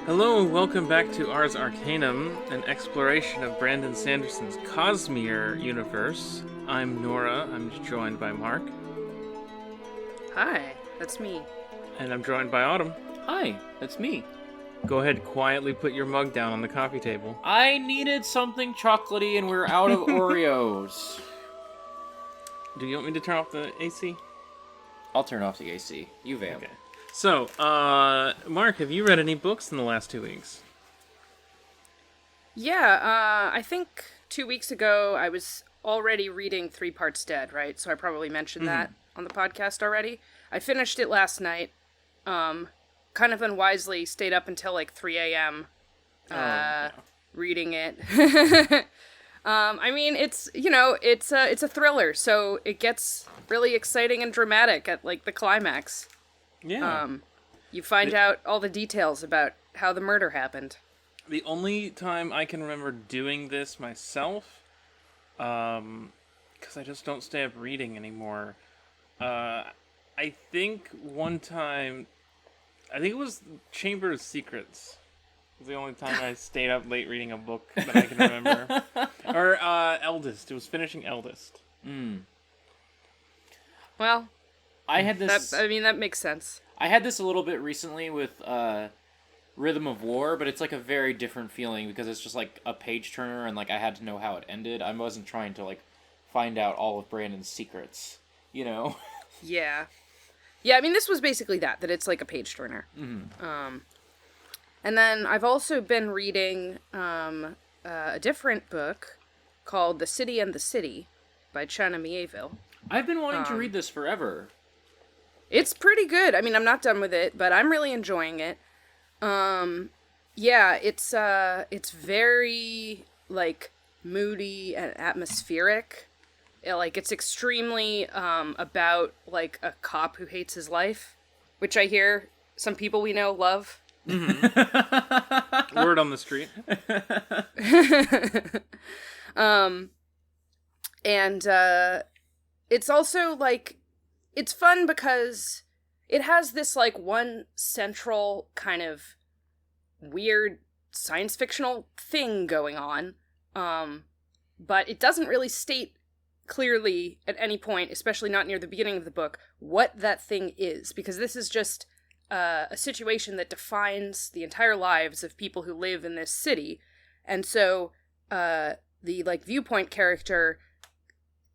Hello and welcome back to Ars Arcanum, an exploration of Brandon Sanderson's Cosmere universe. I'm Nora, I'm joined by Mark. Hi, that's me. And I'm joined by Autumn. Hi, that's me. Go ahead, quietly put your mug down on the coffee table. I needed something chocolatey and we're out of Oreos. Do you want me to turn off the AC? I'll turn off the AC. You vamp. Okay. So, Mark, have you read any books in the last 2 weeks? Yeah, I think 2 weeks ago I was already reading 3 Parts Dead, right? So I probably mentioned that on the podcast already. I finished it last night. Kind of unwisely stayed up until like 3 a.m. Reading it. I mean, it's a thriller, so it gets really exciting and dramatic at like the climax. Yeah. You find out all the details about how the murder happened. The only time I can remember doing this myself, because I just don't stay up reading anymore, I think one time, I think it was Chamber of Secrets. It was the only time I stayed up late reading a book that I can remember. Or Eldest. It was finishing Eldest. Well, I had this... that makes sense. I had this a little bit recently with Rhythm of War, but it's like a very different feeling because it's just like a page turner and like I had to know how it ended. I wasn't trying to like find out all of Brandon's secrets, you know? Yeah. Yeah, I mean, this was basically that it's like a page turner. Mm-hmm. And then I've also been reading a different book called The City and the City by China Mieville. I've been wanting to read this forever. It's pretty good. I mean, I'm not done with it, but I'm really enjoying it. Yeah, it's very, like, moody and atmospheric. It's extremely, about, like, a cop who hates his life, which I hear some people we know love. Mm-hmm. Word on the street. It's also, like, it's fun because it has this, like, one central kind of weird science fictional thing going on, but it doesn't really state clearly at any point, especially not near the beginning of the book, what that thing is, because this is just a situation that defines the entire lives of people who live in this city, and so the, like, viewpoint character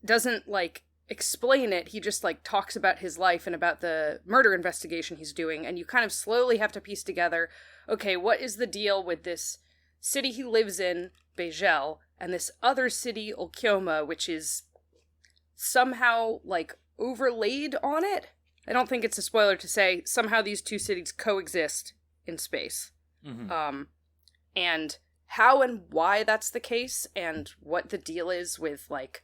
doesn't, like, explain it. He just, like, talks about his life and about the murder investigation he's doing, and you kind of slowly have to piece together, okay, what is the deal with this city he lives in, Beigel, and this other city, Olkioma, which is somehow, like, overlaid on it? I don't think it's a spoiler to say somehow these two cities coexist in space. Mm-hmm. And how and why that's the case, and what the deal is with, like,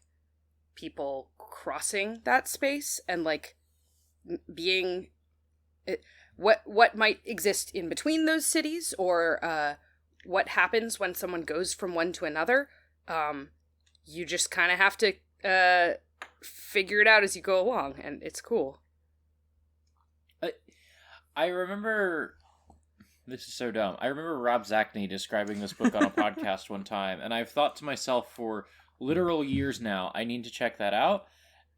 people crossing that space, and, like, being... what might exist in between those cities, or what happens when someone goes from one to another. You just kind of have to figure it out as you go along, and it's cool. I remember... This is so dumb. I remember Rob Zachney describing this book on a podcast one time, and I've thought to myself for literal years now, I need to check that out,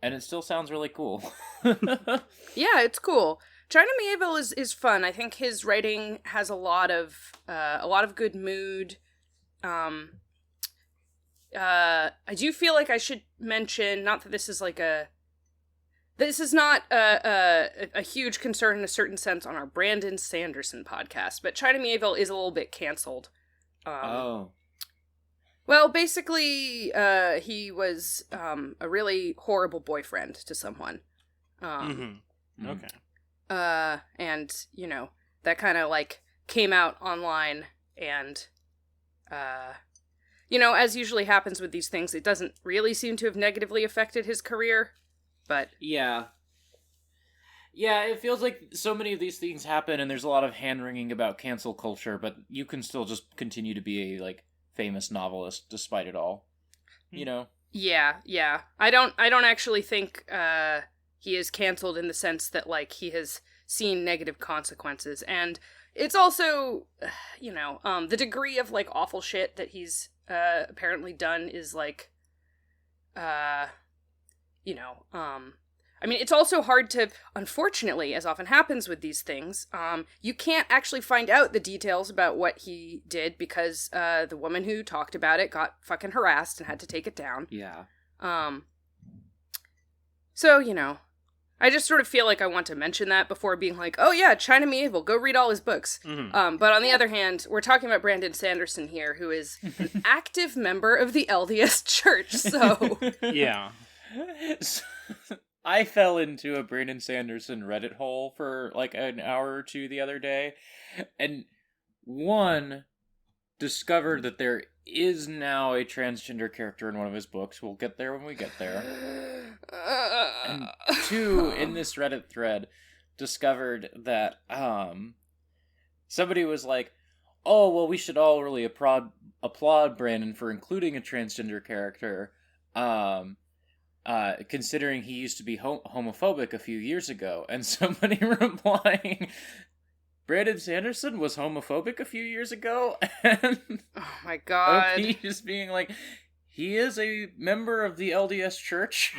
and it still sounds really cool. Yeah, it's cool. China Mieville is fun. I think his writing has a lot of good mood. I do feel like I should mention, not that this is like this is not a huge concern in a certain sense on our Brandon Sanderson podcast, but China Mieville is a little bit canceled. Oh. Well, basically, he was a really horrible boyfriend to someone. Okay. And, that kind of, like, came out online, and, as usually happens with these things, it doesn't really seem to have negatively affected his career, but... Yeah, it feels like so many of these things happen, and there's a lot of hand-wringing about cancel culture, but you can still just continue to be a, like, famous novelist despite it all, you know? Yeah. I don't actually think, he is canceled in the sense that, like, he has seen negative consequences. And it's also, the degree of, like, awful shit that he's apparently done is, like, it's also hard to, unfortunately, as often happens with these things, you can't actually find out the details about what he did because the woman who talked about it got fucking harassed and had to take it down. Yeah. So, I just sort of feel like I want to mention that before being like, oh yeah, China Medieval, go read all his books. Mm-hmm. But on the other hand, we're talking about Brandon Sanderson here, who is an active member of the LDS Church, so... Yeah. I fell into a Brandon Sanderson Reddit hole for like an hour or two the other day, and discovered that there is now a transgender character in one of his books. We'll get there when we get there. And 2, in this Reddit thread, discovered that somebody was like, oh, well, we should all really applaud Brandon for including a transgender character, considering he used to be homophobic a few years ago. And somebody replying, Brandon Sanderson was homophobic a few years ago? And oh my god. OP just being like, he is a member of the LDS Church,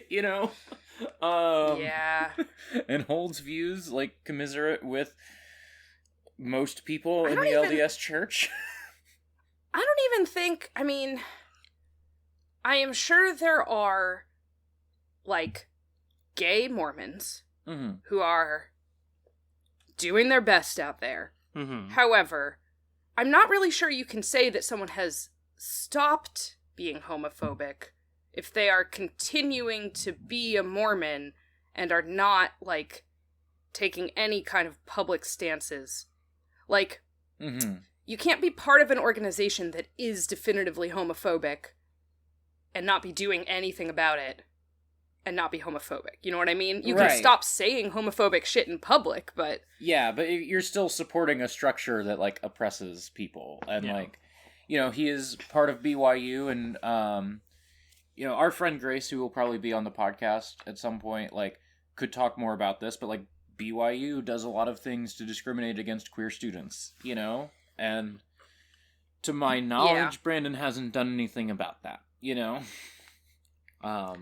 Yeah. And holds views, like, commiserate with most people in the LDS Church. I don't even think, I am sure there are, like, gay Mormons who are doing their best out there. Mm-hmm. However, I'm not really sure you can say that someone has stopped being homophobic if they are continuing to be a Mormon and are not, like, taking any kind of public stances. Like, you can't be part of an organization that is definitively homophobic and not be doing anything about it and not be homophobic. You know what I mean? You can stop saying homophobic shit in public, but... Yeah, but you're still supporting a structure that, like, oppresses people. And, he is part of BYU, and, our friend Grace, who will probably be on the podcast at some point, like, could talk more about this, but, like, BYU does a lot of things to discriminate against queer students, And to my knowledge, Brandon hasn't done anything about that,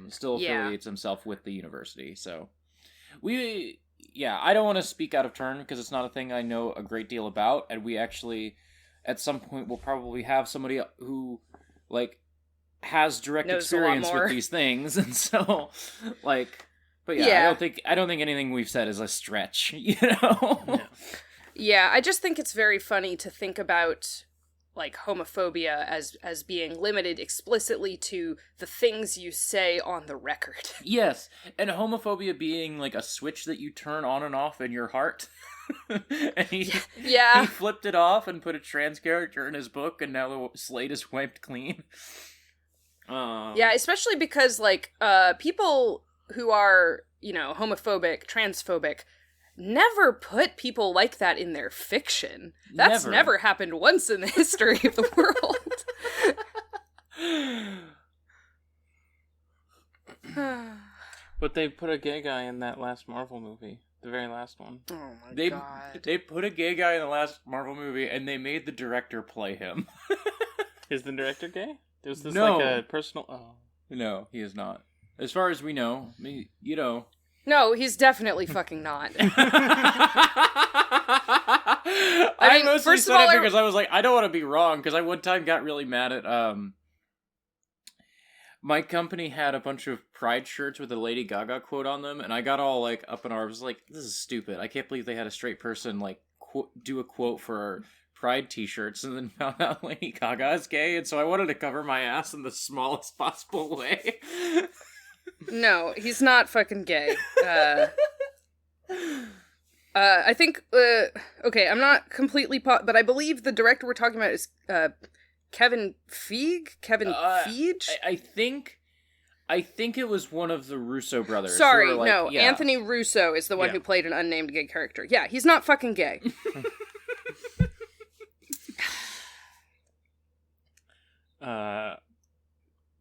Still affiliates himself with the university, so I don't want to speak out of turn because it's not a thing I know a great deal about, and we actually at some point will probably have somebody who, like, has direct experience with these things, and so, like, but I don't think anything we've said is a stretch, No. Yeah, I just think it's very funny to think about, like, homophobia as being limited explicitly to the things you say on the record. Yes, and homophobia being, like, a switch that you turn on and off in your heart. And he flipped it off and put a trans character in his book, and now the slate is wiped clean. Yeah, especially because, like, people who are, homophobic, transphobic, never put people like that in their fiction. That's never happened once in the history of the world. But they put a gay guy in that last Marvel movie. The very last one. Oh my god. They put a gay guy in the last Marvel movie, and they made the director play him. Is the director gay? Was this No. like a personal... Oh. No, he is not. As far as we know, No, he's definitely fucking not. I mostly first of said all, it because I was like, I don't want to be wrong, because I one time got really mad at, my company had a bunch of Pride shirts with a Lady Gaga quote on them, and I got all, like, up in arms, like, this is stupid. I can't believe they had a straight person, like, do a quote for our Pride t-shirts, and then found out Lady Gaga is gay, and so I wanted to cover my ass in the smallest possible way. No, he's not fucking gay. I think, okay, I'm not completely but I believe the director we're talking about is, Kevin Feige? I think it was one of the Russo brothers. Sorry, like, no, Anthony Russo is the one who played an unnamed gay character. Yeah, he's not fucking gay.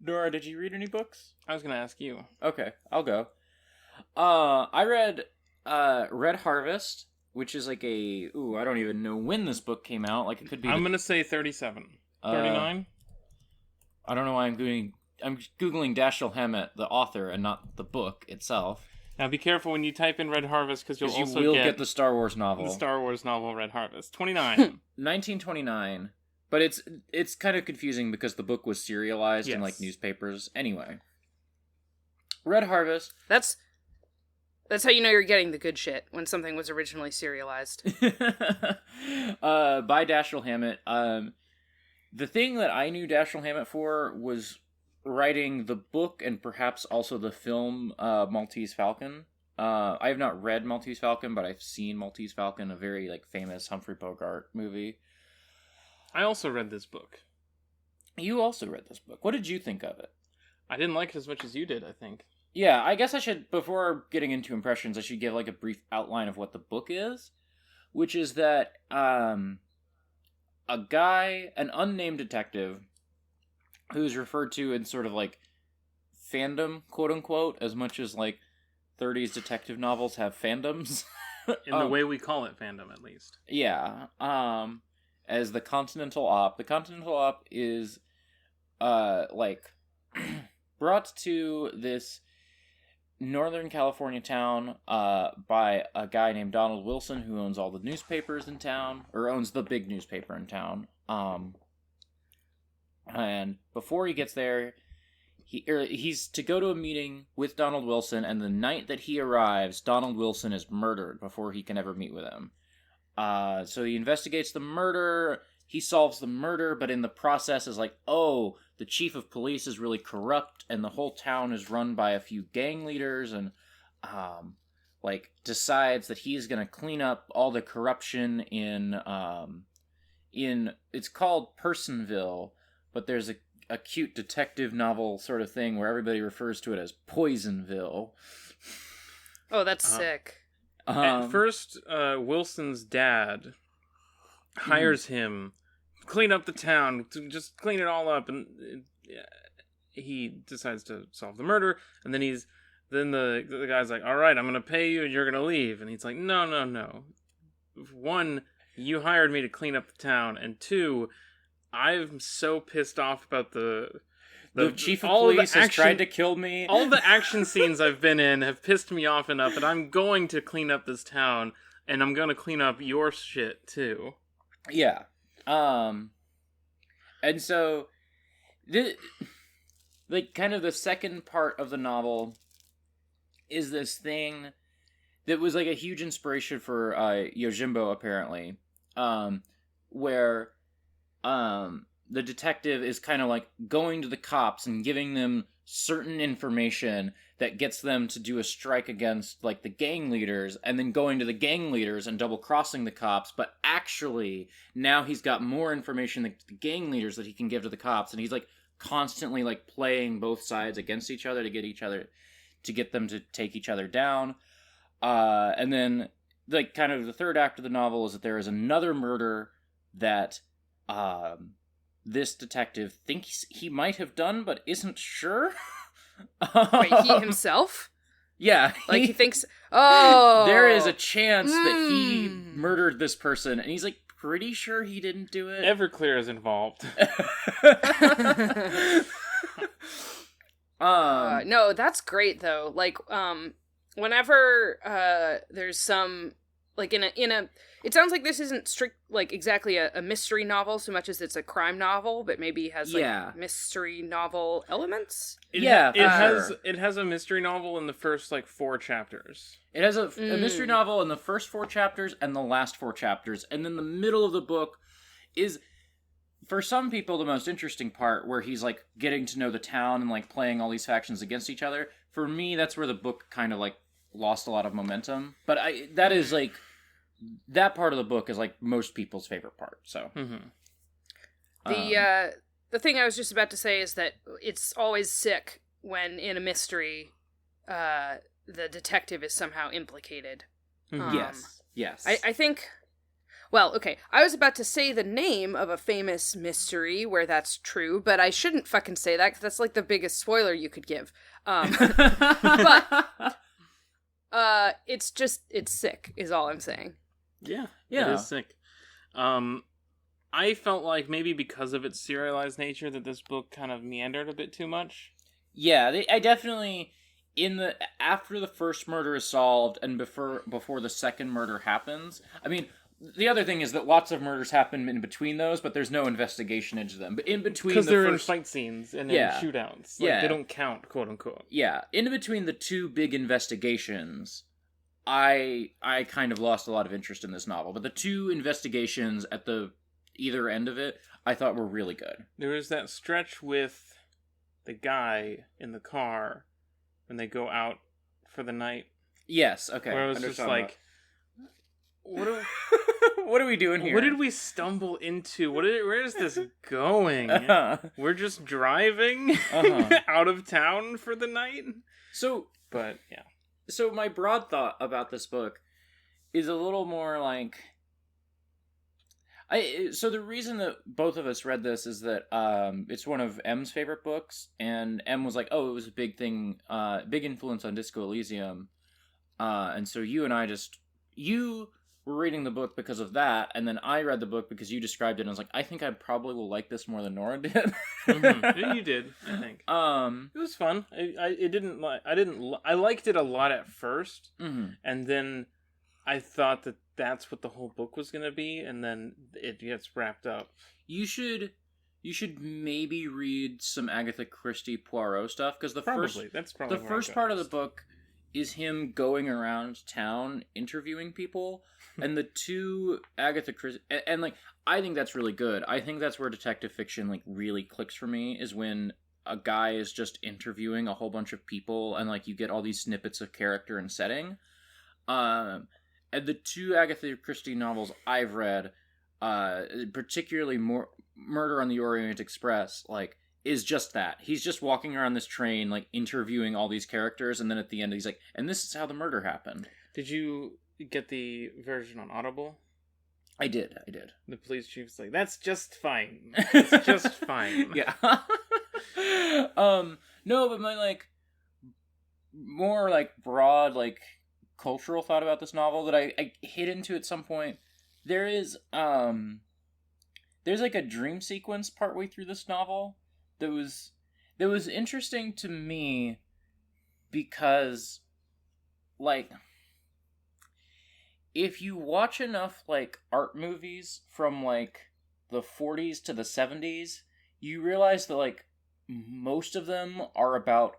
Nora, did you read any books? I was gonna ask you. Okay, I'll go. I read Red Harvest, which is like I don't even know when this book came out. Like, it could be... I'm going to say 37. 39? I don't know why I'm Googling Dashiell Hammett, the author, and not the book itself. Now be careful when you type in Red Harvest, because you'll also get the Star Wars novel. The Star Wars novel Red Harvest. 29. 1929. But it's kind of confusing because the book was serialized in like newspapers. Anyway. Red Harvest. That's how you know you're getting the good shit, when something was originally serialized. By Dashiell Hammett. The thing that I knew Dashiell Hammett for was writing the book and perhaps also the film Maltese Falcon. I have not read Maltese Falcon, but I've seen Maltese Falcon, a very like famous Humphrey Bogart movie. I also read this book. You also read this book. What did you think of it? I didn't like it as much as you did, I think. Yeah, I guess I should, before getting into impressions, I should give like a brief outline of what the book is, which is that an unnamed detective, who's referred to in sort of like fandom, quote unquote, as much as like 30s detective novels have fandoms. In the way we call it fandom, at least. Yeah. As the Continental Op. The Continental Op is like brought to this Northern California town by a guy named Donald Wilson, who owns all the newspapers in town, or owns the big newspaper in town. And before he gets there, he's to go to a meeting with Donald Wilson, and the night that he arrives, Donald Wilson is murdered before he can ever meet with him. So he investigates the murder, he solves the murder, but in the process is like, oh, the chief of police is really corrupt, and the whole town is run by a few gang leaders, and, like, decides that he's gonna clean up all the corruption in, it's called Personville, but there's a cute detective novel sort of thing where everybody refers to it as Poisonville. Oh, that's sick. At first, Wilson's dad hires him clean up the town, to just clean it all up, and he decides to solve the murder, and then the guy's like, all right, I'm gonna pay you and you're gonna leave, and he's like, no. One, you hired me to clean up the town, and two, I'm so pissed off about the chief of police has tried to kill me. All the action scenes I've been in have pissed me off enough that I'm going to clean up this town, and I'm going to clean up your shit, too. Yeah. And so, kind of the second part of the novel is this thing that was, like, a huge inspiration for Yojimbo, apparently, where the detective is kind of like going to the cops and giving them certain information that gets them to do a strike against like the gang leaders, and then going to the gang leaders and double crossing the cops. But actually now he's got more information than the gang leaders that he can give to the cops, and he's like constantly like playing both sides against each other to get them to take each other down. And then like kind of the third act of the novel is that there is another murder that this detective thinks he might have done, but isn't sure. Wait, he himself? Yeah. Like, he thinks, oh! There is a chance that he murdered this person, and he's, like, pretty sure he didn't do it. Everclear is involved. No, that's great, though. Like, whenever there's some... Like, in a... It sounds like this isn't exactly a mystery novel so much as it's a crime novel, but maybe has, mystery novel elements? It has a mystery novel in the first, 4 chapters. It has a mystery novel in the first 4 chapters and the last 4 chapters, and then the middle of the book is, for some people, the most interesting part, where he's, getting to know the town and, playing all these factions against each other. For me, that's where the book kind of, lost a lot of momentum. But that is, that part of the book is most people's favorite part. So the thing I was just about to say is that it's always sick when in a mystery the detective is somehow implicated. Yes. I think, well, okay, I was about to say the name of a famous mystery where that's true, but I shouldn't fucking say that because that's the biggest spoiler you could give. But It's sick, is all I'm saying. Yeah. Yeah. It is sick. I felt like maybe because of its serialized nature that this book kind of meandered a bit too much. Yeah, I definitely after the first murder is solved and before the second murder happens. I mean, the other thing is that lots of murders happen in between those, but there's no investigation into them. But in between because they're in first fight scenes and Yeah. in shootouts, Yeah. they don't count, quote unquote. yeah, in between the two big investigations, I kind of lost a lot of interest in this novel. But the two investigations at the either end of it, I thought were really good. There was that stretch with the guy in the car when they go out for the night. Yes, okay. Where I was just like, what what are we doing here? What did we stumble into? Where is this going? We're just driving out of town for the night? But, yeah. So my broad thought about this book is a little more like... So the reason that both of us read this is that it's one of M's favorite books, and M was like, oh, it was a big thing, big influence on Disco Elysium. And so you and I you were reading the book because of that, and then I read the book because you described it, and I was like, I think I probably will like this more than Nora did. Mm-hmm. You did, I think. It was fun. I liked it a lot at first, and then I thought that that's what the whole book was going to be, and then it gets wrapped up. You should maybe read some Agatha Christie Poirot stuff, because the first part of the book is him going around town interviewing people, and the two Agatha Christie, and like, I think that's really good. I think that's where detective fiction like really clicks for me, is when a guy is just interviewing a whole bunch of people, and like you get all these snippets of character and setting. And the two Agatha Christie novels I've read, particularly Murder on the Orient Express, like, is just that. He's just walking around this train, like, interviewing all these characters, and then at the end he's like, and this is how the murder happened. Did you get the version on Audible? I did. The police chief's like, that's just fine. It's just fine. Yeah. No, but my, like, more, like, broad, like, cultural thought about this novel that I hit into at some point. There's like a dream sequence partway through this novel that was interesting to me because, like, if you watch enough like art movies from like the 40s to the 70s, you realize that like most of them are about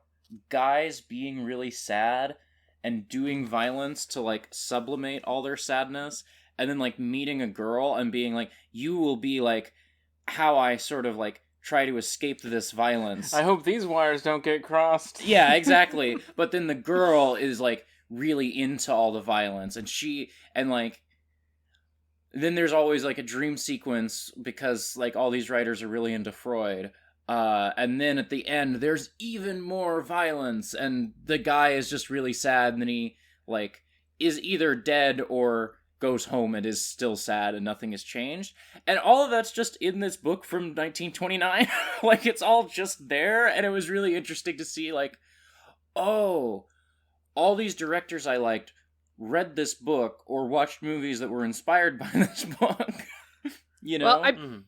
guys being really sad and doing violence to, like, sublimate all their sadness, and then, like, meeting a girl and being like, you will be, like, how I sort of, like, try to escape this violence. I hope these wires don't get crossed. Yeah, exactly. But then the girl is, like, really into all the violence, and, like, then there's always, like, a dream sequence because, like, all these writers are really into Freud. And then at the end, there's even more violence, and the guy is just really sad, and then he, like, is either dead or goes home and is still sad, and nothing has changed. And all of that's just in this book from 1929. Like, it's all just there, and it was really interesting to see, like, oh, all these directors I liked read this book or watched movies that were inspired by this book. You know? Well,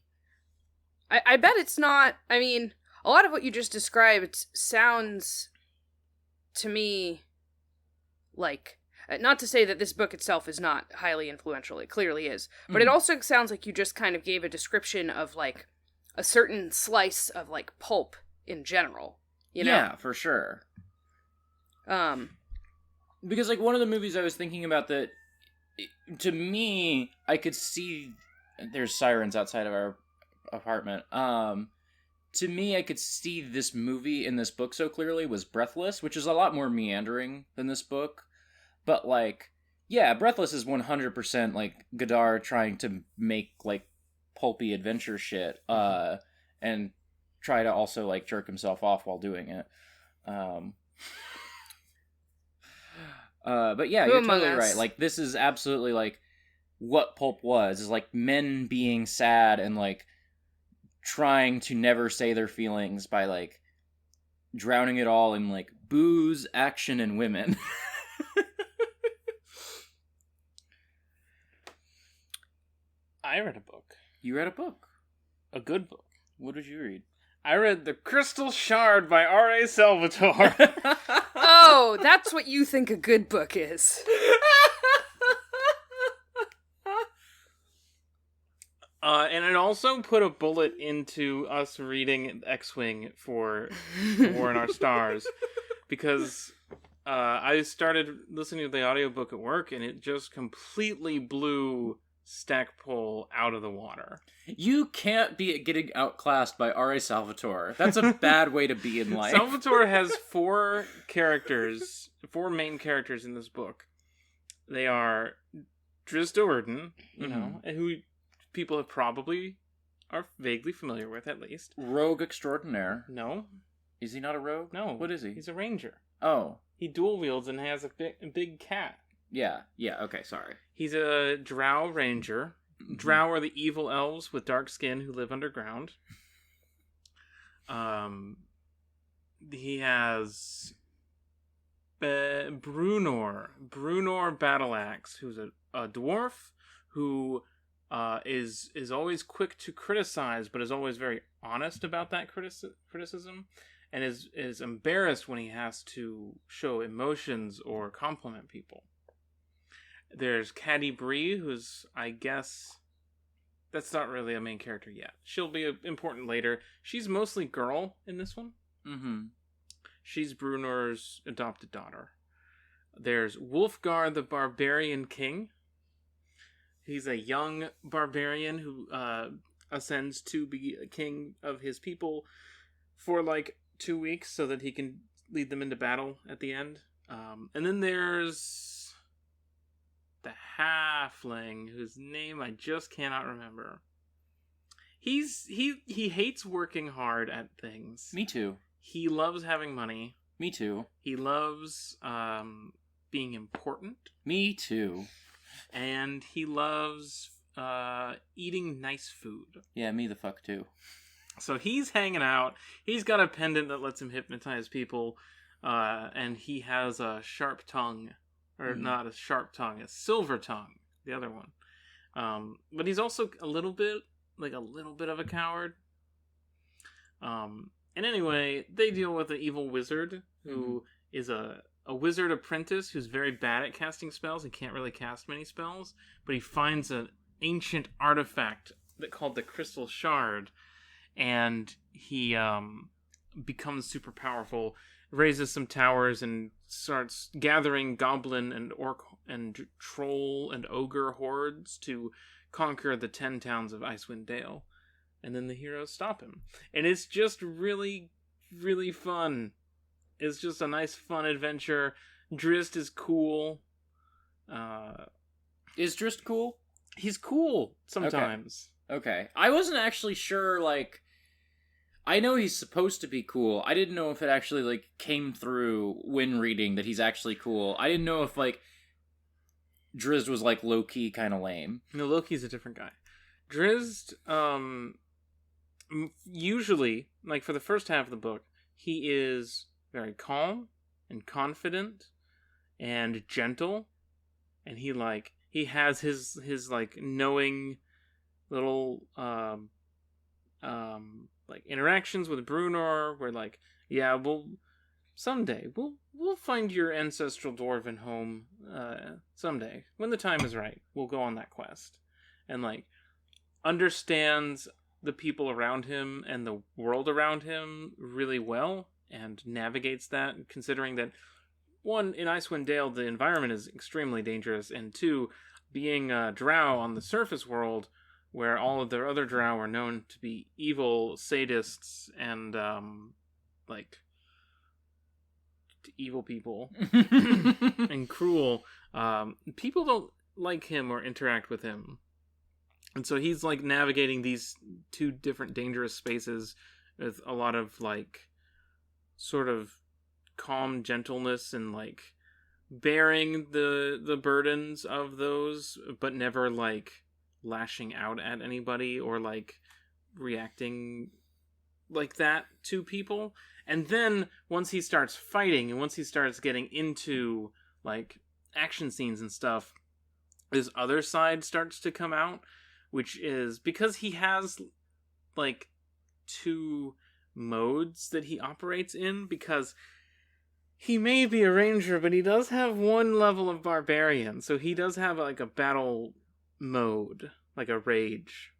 I bet it's not, I mean, a lot of what you just described sounds to me like, not to say that this book itself is not highly influential, it clearly is, but it also sounds like you just kind of gave a description of, like, a certain slice of, like, pulp in general, you know? Yeah, for sure. Because, like, one of the movies I was thinking about that, to me, I could see, there's sirens outside of our apartment. To me, I could see this movie in this book so clearly was Breathless, which is a lot more meandering than this book. But, like, yeah, Breathless is 100%, like, Godard trying to make, like, pulpy adventure shit, and try to also, like, jerk himself off while doing it. But yeah, you're totally right. Like, this is absolutely, like, what pulp was, is, like, men being sad and, like, trying to never say their feelings by, like, drowning it all in, like, booze, action, and women. I read a book. You read a book. A good book. What did you read? I read The Crystal Shard by R.A. Salvatore. Oh, that's what you think a good book is. And it also put a bullet into us reading X-Wing for War in Our Stars. Because I started listening to the audiobook at work, and it just completely blew Stackpole out of the water. You can't be getting outclassed by R.A. Salvatore. That's a bad way to be in life. Salvatore has four main characters in this book. They are Drizzt Do'Urden, who people have probably are vaguely familiar with, at least. Rogue extraordinaire. No. Is he not a rogue? No. What is he? He's a ranger. Oh. He dual wields and has a big cat. Yeah, okay, sorry. He's a drow ranger. Mm-hmm. Drow are the evil elves with dark skin who live underground. He has Brunor Battleaxe, who's a dwarf who is always quick to criticize, but is always very honest about that criticism, and is embarrassed when he has to show emotions or compliment people. There's Caddy Bree, who's, I guess, that's not really a main character yet. She'll be important later. She's mostly girl in this one. Mm-hmm. She's Brunor's adopted daughter. There's Wulfgar the Barbarian King. He's a young barbarian who ascends to be a king of his people for 2 weeks so that he can lead them into battle at the end. And then there's the halfling, whose name I just cannot remember. He hates working hard at things. Me too. He loves having money. Me too. He loves being important. Me too. And he loves eating nice food. Yeah, me the fuck too. So he's hanging out. He's got a pendant that lets him hypnotize people. And he has a sharp tongue. Or not a sharp tongue, a silver tongue. The other one. But he's also a little bit of a coward. And anyway, they deal with an evil wizard who is a wizard apprentice who's very bad at casting spells and can't really cast many spells, but he finds an ancient artifact called the Crystal Shard, and he becomes super powerful, raises some towers, and starts gathering goblin and orc and troll and ogre hordes to conquer the 10 towns of Icewind Dale. And then the heroes stop him. And it's just really, really fun. It's just a nice, fun adventure. Drizzt is cool. Is Drizzt cool? He's cool sometimes. Okay. I wasn't actually sure, I know he's supposed to be cool. I didn't know if it actually, came through when reading that he's actually cool. I didn't know if, Drizzt was, low-key kind of lame. No, Loki's a different guy. Drizzt, usually, for the first half of the book, he is very calm and confident and gentle, and he has his knowing little interactions with Brunor where someday we'll find your ancestral dwarven home someday when the time is right. We'll go on that quest, and understands the people around him and the world around him really well, and navigates that, considering that, one, in Icewind Dale, the environment is extremely dangerous, and two, being a drow on the surface world, where all of their other drow are known to be evil sadists and, evil people, and cruel, people don't like him or interact with him. And so he's, navigating these two different dangerous spaces with a lot of, sort of calm gentleness and, bearing the burdens of those, but never, lashing out at anybody or, reacting like that to people. And then, once he starts fighting, and once he starts getting into, action scenes and stuff, his other side starts to come out, which is because he has like 2 modes that he operates in, because he may be a ranger, but he does have 1 level of barbarian, so he does have like a battle mode, like a rage,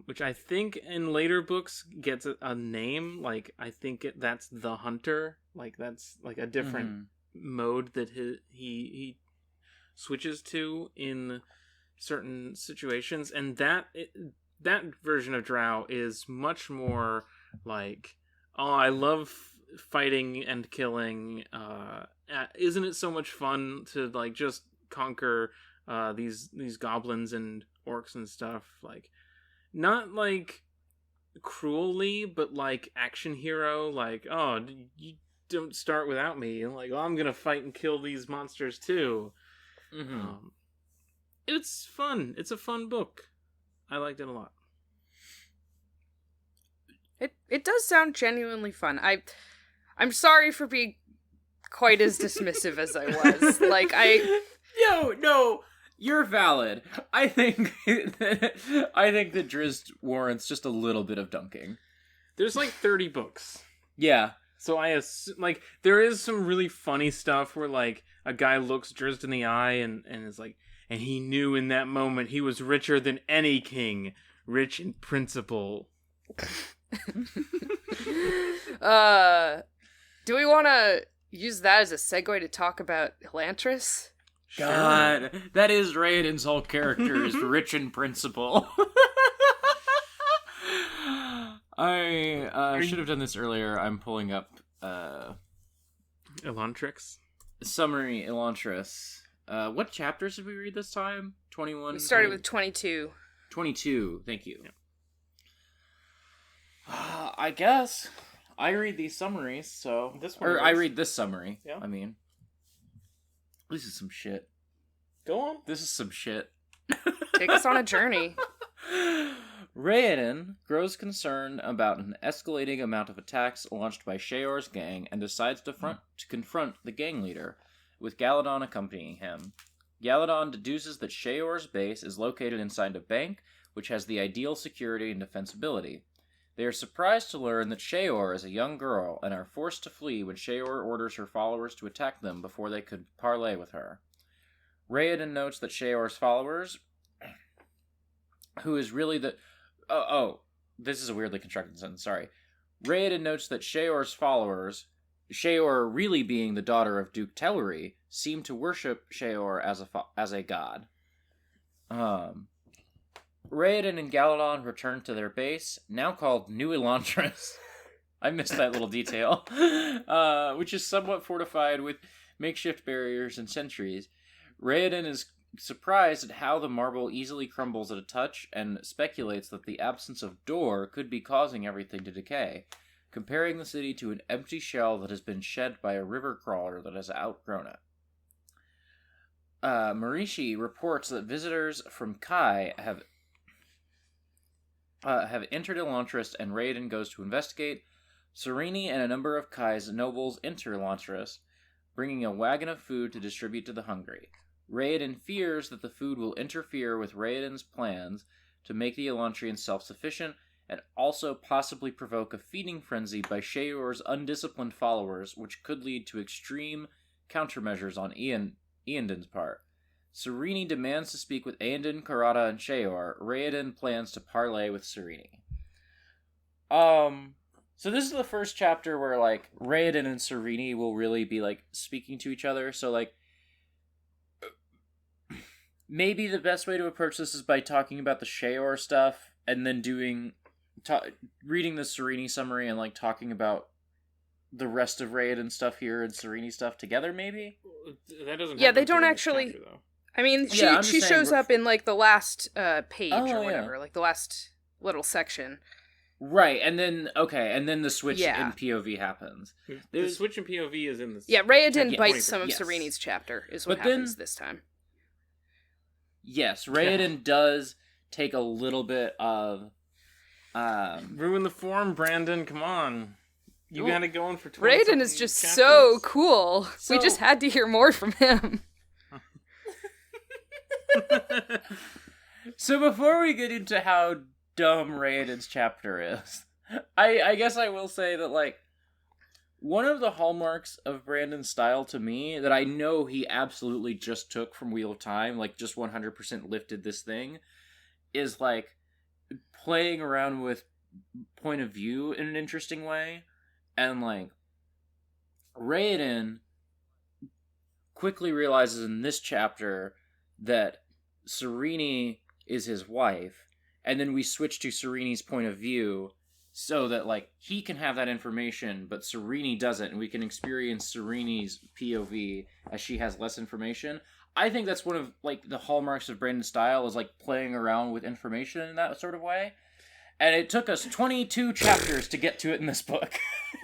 which I think in later books gets a name. Like I think that's the hunter. Like that's like a different mode that he switches to in certain situations, and that version of Drow is much more like, oh, I love fighting and killing. Isn't it so much fun to like just conquer these goblins and orcs and stuff? Like, not like cruelly, but like action hero. Like, oh, you don't start without me. And like, oh, I'm gonna fight and kill these monsters too. It's fun. It's a fun book. I liked it a lot. It does sound genuinely fun. I'm sorry for being quite as dismissive as I was. Like No, you're valid. I think that Drizzt warrants just a little bit of dunking. There's like 30 books. Yeah. So I assume, like, there is some really funny stuff where like a guy looks Drizzt in the eye and is like, and he knew in that moment he was richer than any king, rich in principle. Do we want to use that as a segue to talk about Elantris? God, that is Raiden's whole character is rich in principle. I should have done this earlier. I'm pulling up Elantris. Summary Elantris. What chapters did we read this time? 21? We started with 22. 22, thank you. Yeah. I guess I read these summaries, so... I read this summary, yeah. I mean. This is some shit. Go on. This is some shit. Take us on a journey. Hrathen grows concerned about an escalating amount of attacks launched by Sheor's gang and decides to confront the gang leader, with Galadon accompanying him. Galadon deduces that Sheor's base is located inside a bank, which has the ideal security and defensibility. They are surprised to learn that Sheor is a young girl and are forced to flee when Sheor orders her followers to attack them before they could parley with her. Hrathen notes that Sheor's followers, who is really the... this is a weirdly constructed sentence, sorry. Hrathen notes that Sheor's followers, Sheor really being the daughter of Duke Tellery, seem to worship Sheor as a god. Hrathen and Galadon return to their base, now called New Elantris. I missed that little detail. Which is somewhat fortified with makeshift barriers and sentries. Hrathen is surprised at how the marble easily crumbles at a touch, and speculates that the absence of door could be causing everything to decay, comparing the city to an empty shell that has been shed by a river crawler that has outgrown it. Marishi reports that visitors from Kai have entered Elantris, and Hrathen goes to investigate. Sereni and a number of Kai's nobles enter Elantris, bringing a wagon of food to distribute to the hungry. Hrathen fears that the food will interfere with Hrathen's plans to make the Elantrians self-sufficient, and also possibly provoke a feeding frenzy by Sheor's undisciplined followers, which could lead to extreme countermeasures on Eandon's part. Sereni demands to speak with Eandon, Karada, and Sheor. Hrathen plans to parley with Sereni. So this is the first chapter where, like, Hrathen and Sereni will really be, like, speaking to each other, so, like, maybe the best way to approach this is by talking about the Sheor stuff, and then reading the Sereni summary and, like, talking about the rest of Hrathen stuff here and Sereni stuff together, maybe? That doesn't. Yeah, they don't actually. Chapter, though. I mean, she shows up in like the last page or whatever, like the last little section. Right, and then the switch in POV happens. The switch in POV is in this. Yeah, Hrathen bites some of Sereni's chapter, is what happens this time. Yes, Hrathen does take a little bit of ruin the form, Brandon. Come on. You got it going for 20 Hrathen is just chapters. So cool. We just had to hear more from him. So before we get into how dumb Raoden's chapter is, I guess I will say that, like, one of the hallmarks of Brandon's style to me that I know he absolutely just took from Wheel of Time, like, just 100% lifted this thing, is, like, playing around with point of view in an interesting way. And, like, Hrathen quickly realizes in this chapter that Serene is his wife, and then we switch to Serene's point of view so that, like, he can have that information, but Serene doesn't, and we can experience Serene's POV as she has less information. I think that's one of, like, the hallmarks of Brandon's style, is, like, playing around with information in that sort of way. And it took us 22 chapters to get to it in this book.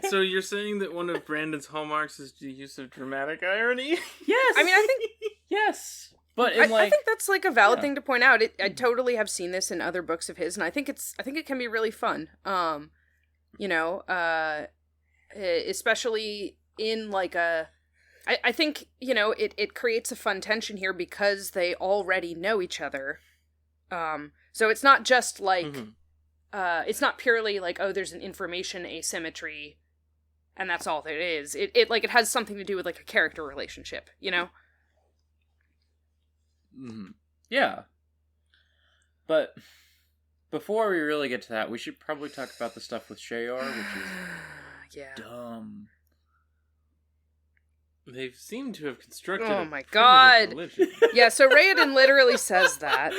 So you're saying that one of Brandon's hallmarks is the use of dramatic irony? Yes! I mean, I think... Yes! But in, I think that's, like, a valid yeah. thing to point out. I totally have seen this in other books of his, and I think it can be really fun. Especially in, like, I think, it creates a fun tension here because they already know each other. So it's not just, like, it's not purely, like, oh, there's an information asymmetry, and that's all there is. It has something to do with, like, a character relationship, Mm-hmm. Yeah. But before we really get to that, we should probably talk about the stuff with Sheor, which is dumb. They seem to have constructed oh my god. religion. Yeah, so Raoden literally says that.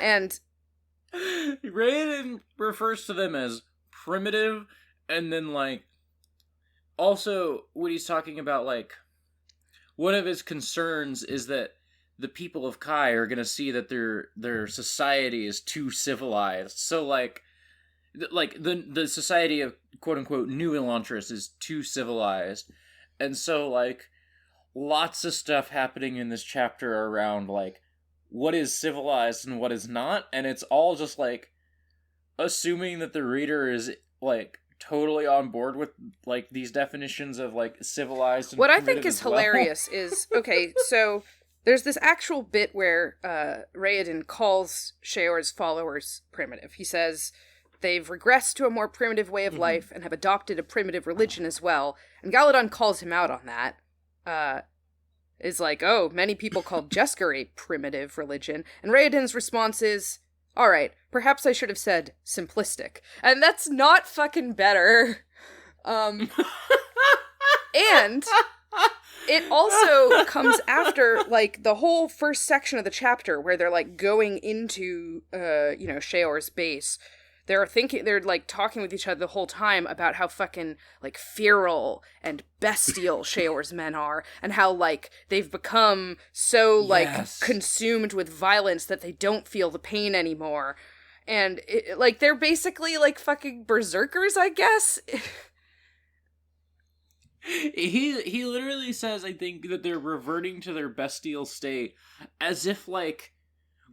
And Raoden refers to them as primitive, and then, like, also when he's talking about, like, one of his concerns is that the people of Kai are going to see that their society is too civilized. So, like the society of quote-unquote New Elantris is too civilized. And so, like, lots of stuff happening in this chapter around, like, what is civilized and what is not. And it's all just, like, assuming that the reader is, like, totally on board with, like, these definitions of, like, civilized and what I primitive think is as well. hilarious is, okay, so there's this actual bit where Raoden calls Sheor's followers primitive. He says they've regressed to a more primitive way of life and have adopted a primitive religion as well. And Galadon calls him out on that. Is like, oh, many people called Jesker a primitive religion. And Raoden's response is, all right, perhaps I should have said simplistic. And that's not fucking better. And it also comes after, like, the whole first section of the chapter where they're, like, going into, Sheor's base. They're, like, talking with each other the whole time about how fucking, like, feral and bestial Sheor's men are, and how, like, they've become so, like, consumed with violence that they don't feel the pain anymore. And, like, they're basically, like, fucking berserkers, I guess? He literally says, I think, that they're reverting to their bestial state, as if, like,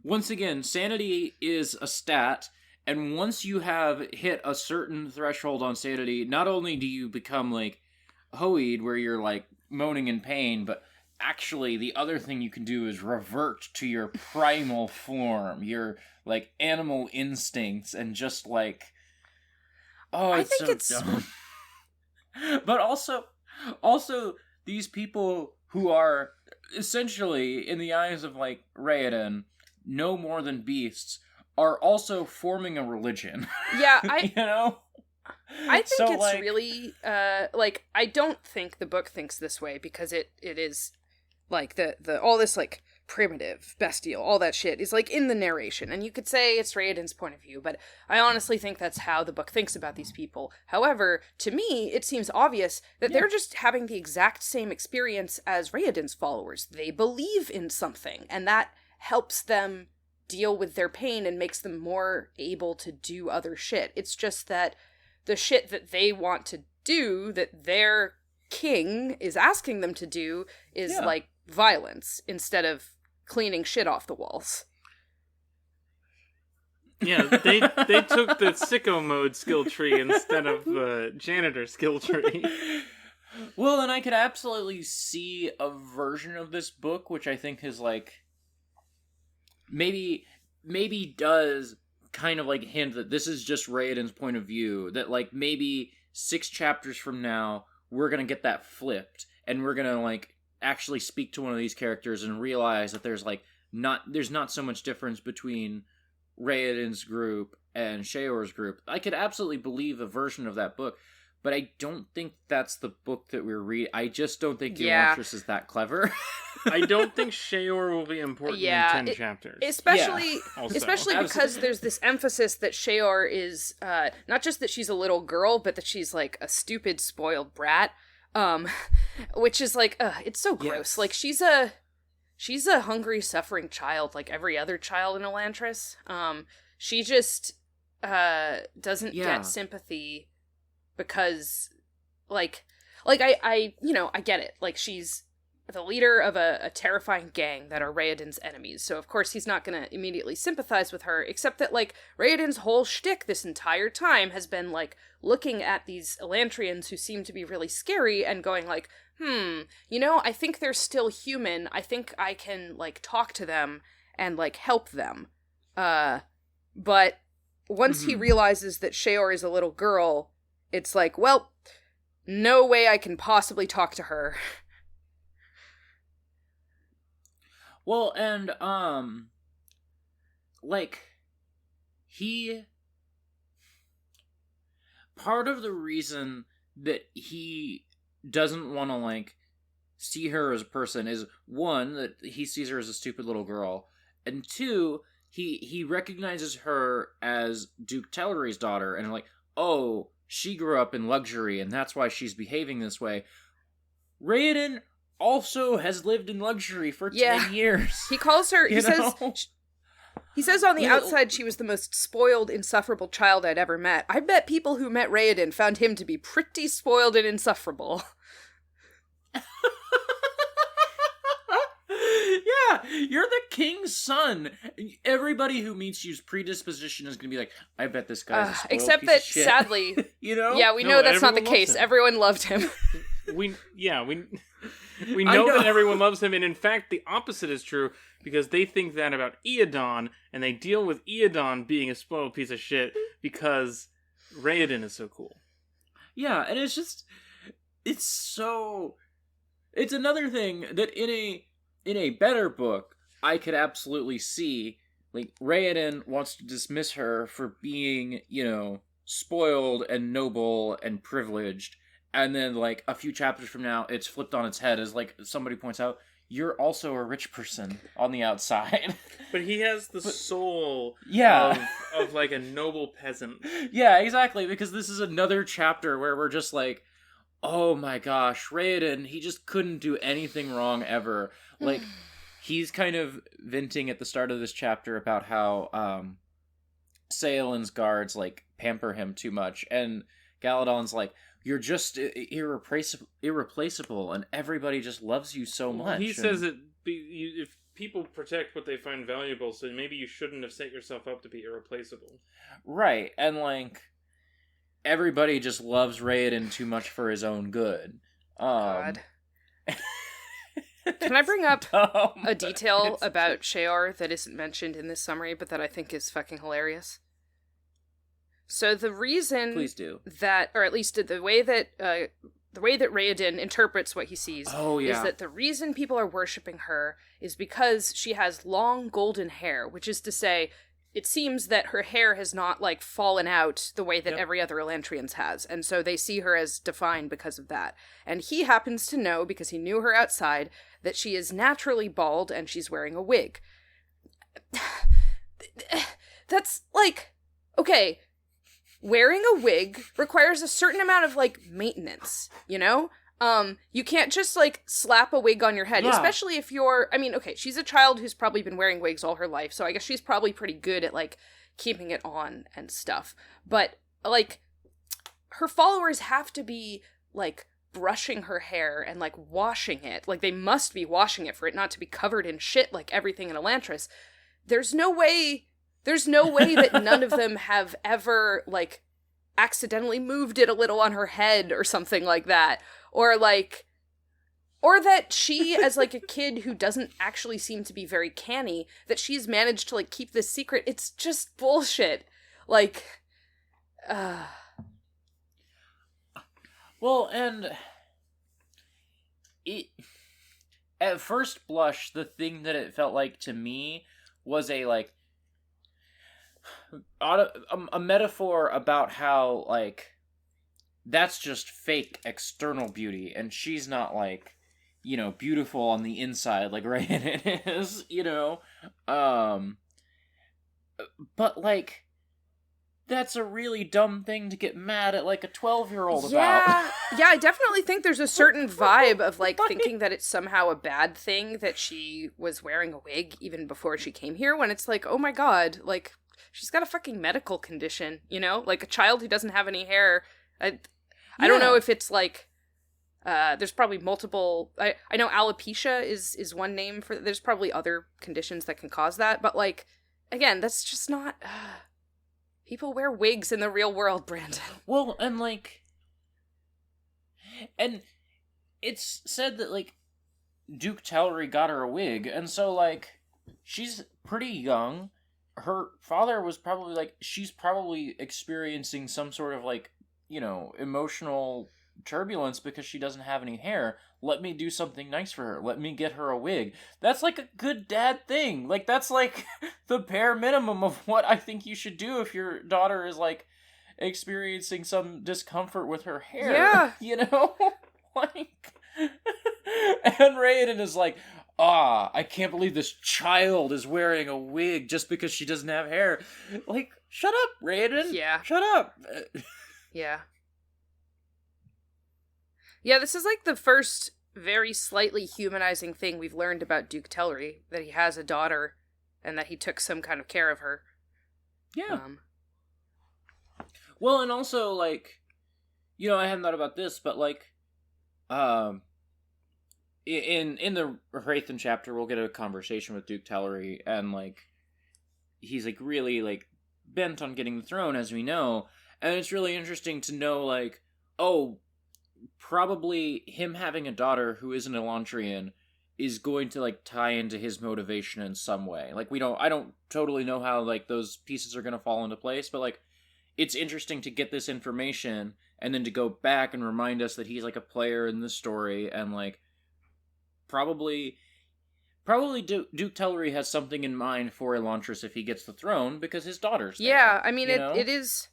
once again, sanity is a stat, and once you have hit a certain threshold on sanity, not only do you become, like, Hoed, where you're, like, moaning in pain, but actually the other thing you can do is revert to your primal form, your, like, animal instincts, and just, like, oh, it's dumb. But also, these people who are essentially, in the eyes of, like, Raoden, no more than beasts, are also forming a religion. Yeah, I think so, it's like, really, I don't think the book thinks this way, because it is, like, the all this, like, primitive, bestial, all that shit is, like, in the narration, and you could say it's Raoden's point of view, but I honestly think that's how the book thinks about these people. However, to me, it seems obvious that they're just having the exact same experience as Raoden's followers. They believe in something, and that helps them deal with their pain and makes them more able to do other shit. It's just that the shit that they want to do, that their king is asking them to do, is, like, violence instead of cleaning shit off the walls. Yeah, they took the sicko mode skill tree instead of the janitor skill tree. Well, and I could absolutely see a version of this book, which I think is, like, maybe maybe does kind of, like, hint that this is just Raoden's point of view, that, like, maybe 6 chapters from now, we're gonna get that flipped, and we're gonna, like, actually speak to one of these characters and realize that there's not so much difference between Raoden's group and Sheor's group. I could absolutely believe a version of that book, but I don't think that's the book that we're reading. I just don't think Elantris is that clever. I don't think Sheor will be important in 10 chapters. Especially because there's this emphasis that Sheor is, not just that she's a little girl, but that she's, like, a stupid, spoiled brat. Which is, like, it's so gross. Yes. Like, she's a hungry, suffering child, like every other child in Elantris. She just, doesn't get sympathy because, I get it. Like, she's the leader of a terrifying gang that are Raoden's enemies, so of course he's not gonna immediately sympathize with her, except that, like, Raoden's whole shtick this entire time has been, like, looking at these Elantrians who seem to be really scary and going, like, I think they're still human, I think I can, like, talk to them and, like, help them. But once he realizes that Sheor is a little girl, it's like, well, no way I can possibly talk to her. Well, and, part of the reason that he doesn't want to, like, see her as a person is, one, that he sees her as a stupid little girl, and two, he recognizes her as Duke Tellery's daughter, and, like, oh, she grew up in luxury, and that's why she's behaving this way. Raoden also has lived in luxury for 10 years. He calls her, he says on the outside she was the most spoiled, insufferable child I'd ever met. I bet people who met Raoden found him to be pretty spoiled and insufferable. Yeah, you're the king's son. Everybody who meets you's predisposition is going to be like, I bet this guy's a spoiled except piece that, of shit. Sadly, you know? Yeah, we know that's not the case. Everyone loved him. We know that everyone loves him, and in fact, the opposite is true, because they think that about Eodon, and they deal with Eodon being a spoiled piece of shit because Raoden is so cool. Yeah, and it's another thing that in a better book, I could absolutely see, like, Raoden wants to dismiss her for being, spoiled and noble and privileged, and then, like, a few chapters from now, it's flipped on its head as, like, somebody points out, you're also a rich person on the outside. But he has the soul of, like, a noble peasant. Yeah, exactly, because this is another chapter where we're just like, oh my gosh, Raoden, he just couldn't do anything wrong ever. Like, he's kind of venting at the start of this chapter about how Saelin's guards, like, pamper him too much, and Galadon's like, you're just irreplaceable, and everybody just loves you so much. He says that if people protect what they find valuable, so maybe you shouldn't have set yourself up to be irreplaceable. Right, and, like, everybody just loves Raoden too much for his own good. God. Can I bring up a detail about Sheor that isn't mentioned in this summary, but that I think is fucking hilarious? So the reason Please do. That, or at least the way that Raoden interprets what he sees is that the reason people are worshipping her is because she has long golden hair, which is to say, it seems that her hair has not, like, fallen out the way that every other Elantrians has, and so they see her as defined because of that. And he happens to know, because he knew her outside, that she is naturally bald and she's wearing a wig. That's, like, okay, wearing a wig requires a certain amount of, like, maintenance, you can't just, like, slap a wig on your head, especially if you're, she's a child who's probably been wearing wigs all her life, so I guess she's probably pretty good at, like, keeping it on and stuff. But, like, her followers have to be, like, brushing her hair and, like, washing it. Like, they must be washing it for it not to be covered in shit like everything in Elantris. There's no way that none of them have ever, like, accidentally moved it a little on her head or something like that. Or Or that she, as, like, a kid who doesn't actually seem to be very canny, that she's managed to, like, keep this secret. It's just bullshit. Like, Well, and it, at first blush, the thing that it felt like to me was a metaphor about how, like, that's just fake external beauty, and she's not, like, you know, beautiful on the inside like Hrathen is, you know? But, like, that's a really dumb thing to get mad at, like, a 12-year-old about. Yeah, I definitely think there's a certain vibe of, like, thinking that it's somehow a bad thing that she was wearing a wig even before she came here, when it's like, oh my god, like, she's got a fucking medical condition, you know? Like, a child who doesn't have any hair. I don't know if it's, like, there's probably multiple... I know alopecia is one name for... There's probably other conditions that can cause that, but, like, again, that's just not... people wear wigs in the real world, Brandon. Well, and, like... And it's said that, like, Duke Tellery got her a wig, and so, like, she's pretty young. Her father was probably, like... She's probably experiencing some sort of, like, you know, emotional turbulence because she doesn't have any hair. Let me do something nice for her. Let me get her a wig. That's like a good dad thing. Like, that's like the bare minimum of what I think you should do if your daughter is, like, experiencing some discomfort with her hair. Yeah. You know? Like, and Hrathen is like, I can't believe this child is wearing a wig just because she doesn't have hair. Like, shut up, Hrathen. Yeah. Shut up. Yeah. Yeah, this is like the first very slightly humanizing thing we've learned about Duke Tellery, that he has a daughter and that he took some kind of care of her. Yeah. Well, and also, like, you know, I hadn't thought about this, but, like, in the Hrathen chapter, we'll get a conversation with Duke Tellery, and, like, he's, like, really, like, bent on getting the throne, as we know, and it's really interesting to know, like, probably him having a daughter who is an Elantrian is going to, like, tie into his motivation in some way. Like, I don't totally know how, like, those pieces are going to fall into place, but, like, it's interesting to get this information and then to go back and remind us that he's, like, a player in this story, and, like, probably Duke Tellery has something in mind for Elantris if he gets the throne, because his daughter's there. Yeah, I mean, it is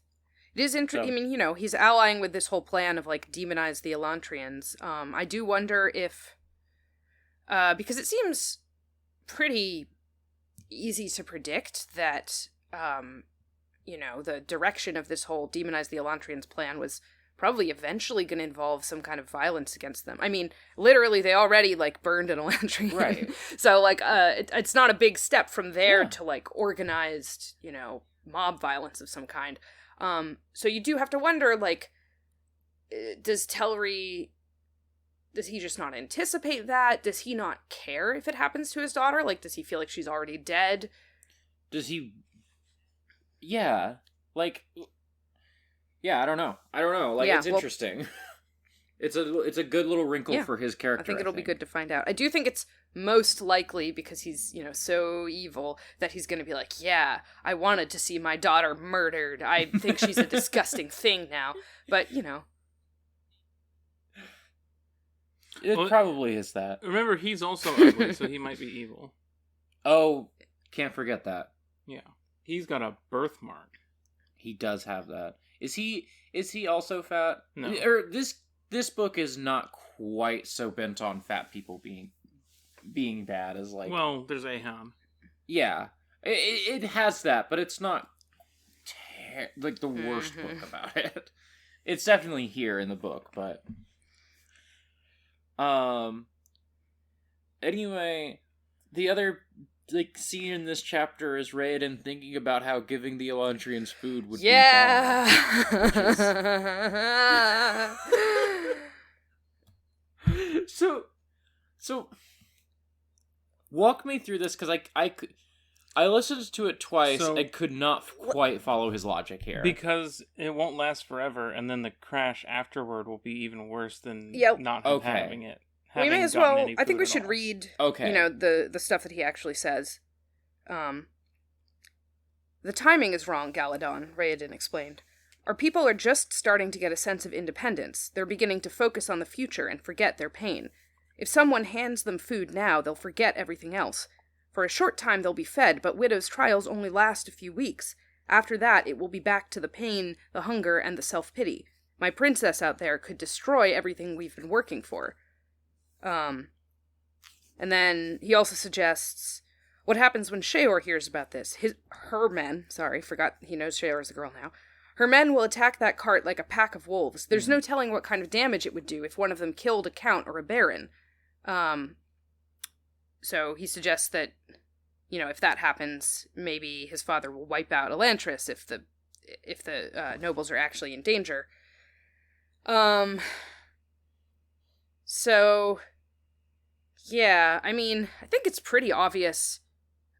interesting. So. I mean, you know, he's allying with this whole plan of, like, demonize the Elantrians. I do wonder if, because it seems pretty easy to predict that, you know, the direction of this whole demonize the Elantrians plan was probably eventually going to involve some kind of violence against them. I mean, literally, they already, like, burned an Elantrian. Right. So, like, it's not a big step from there to, like, organized, you know, mob violence of some kind. So you do have to wonder, like, does he just not anticipate that? Does he not care if it happens to his daughter? Like, does he feel like she's already dead? Does he... Yeah. Like... Yeah, I don't know. Like, it's interesting. It's a good little wrinkle for his character, I think it'll be good to find out. I do think it's most likely, because he's, you know, so evil, that he's going to be like, yeah, I wanted to see my daughter murdered. I think she's a disgusting thing now. But, you know. It probably is that. Remember, he's also ugly, so he might be evil. Oh, can't forget that. Yeah. He's got a birthmark. He does have that. Is he also fat? No. Or this book is not quite so bent on fat people being bad as, like... Well, there's Aham. Yeah. It has that, but it's not like the worst book about it. It's definitely here in the book, but... Anyway, the other, like, scene in this chapter is Hrathen thinking about how giving the Elantrians food would be fun. So walk me through this, because I listened to it twice and could not quite follow his logic here. Because it won't last forever, and then the crash afterward will be even worse than not having it We may as gotten well. any I think food we at should all. read. Okay. You know, the stuff that he actually says. The timing is wrong, Galadon, Raoden explained. Our people are just starting to get a sense of independence. They're beginning to focus on the future and forget their pain. If someone hands them food now, they'll forget everything else. For a short time they'll be fed, but Widow's trials only last a few weeks. After that, it will be back to the pain, the hunger, and the self-pity. My princess out there could destroy everything we've been working for. And then he also suggests, what happens when Sheor hears about this? Her men, forgot he knows Sheor is a girl now. Her men will attack that cart like a pack of wolves. There's no telling what kind of damage it would do if one of them killed a count or a baron. So he suggests that, you know, if that happens, maybe his father will wipe out Elantris if the nobles are actually in danger. So, yeah, I mean, I think it's pretty obvious,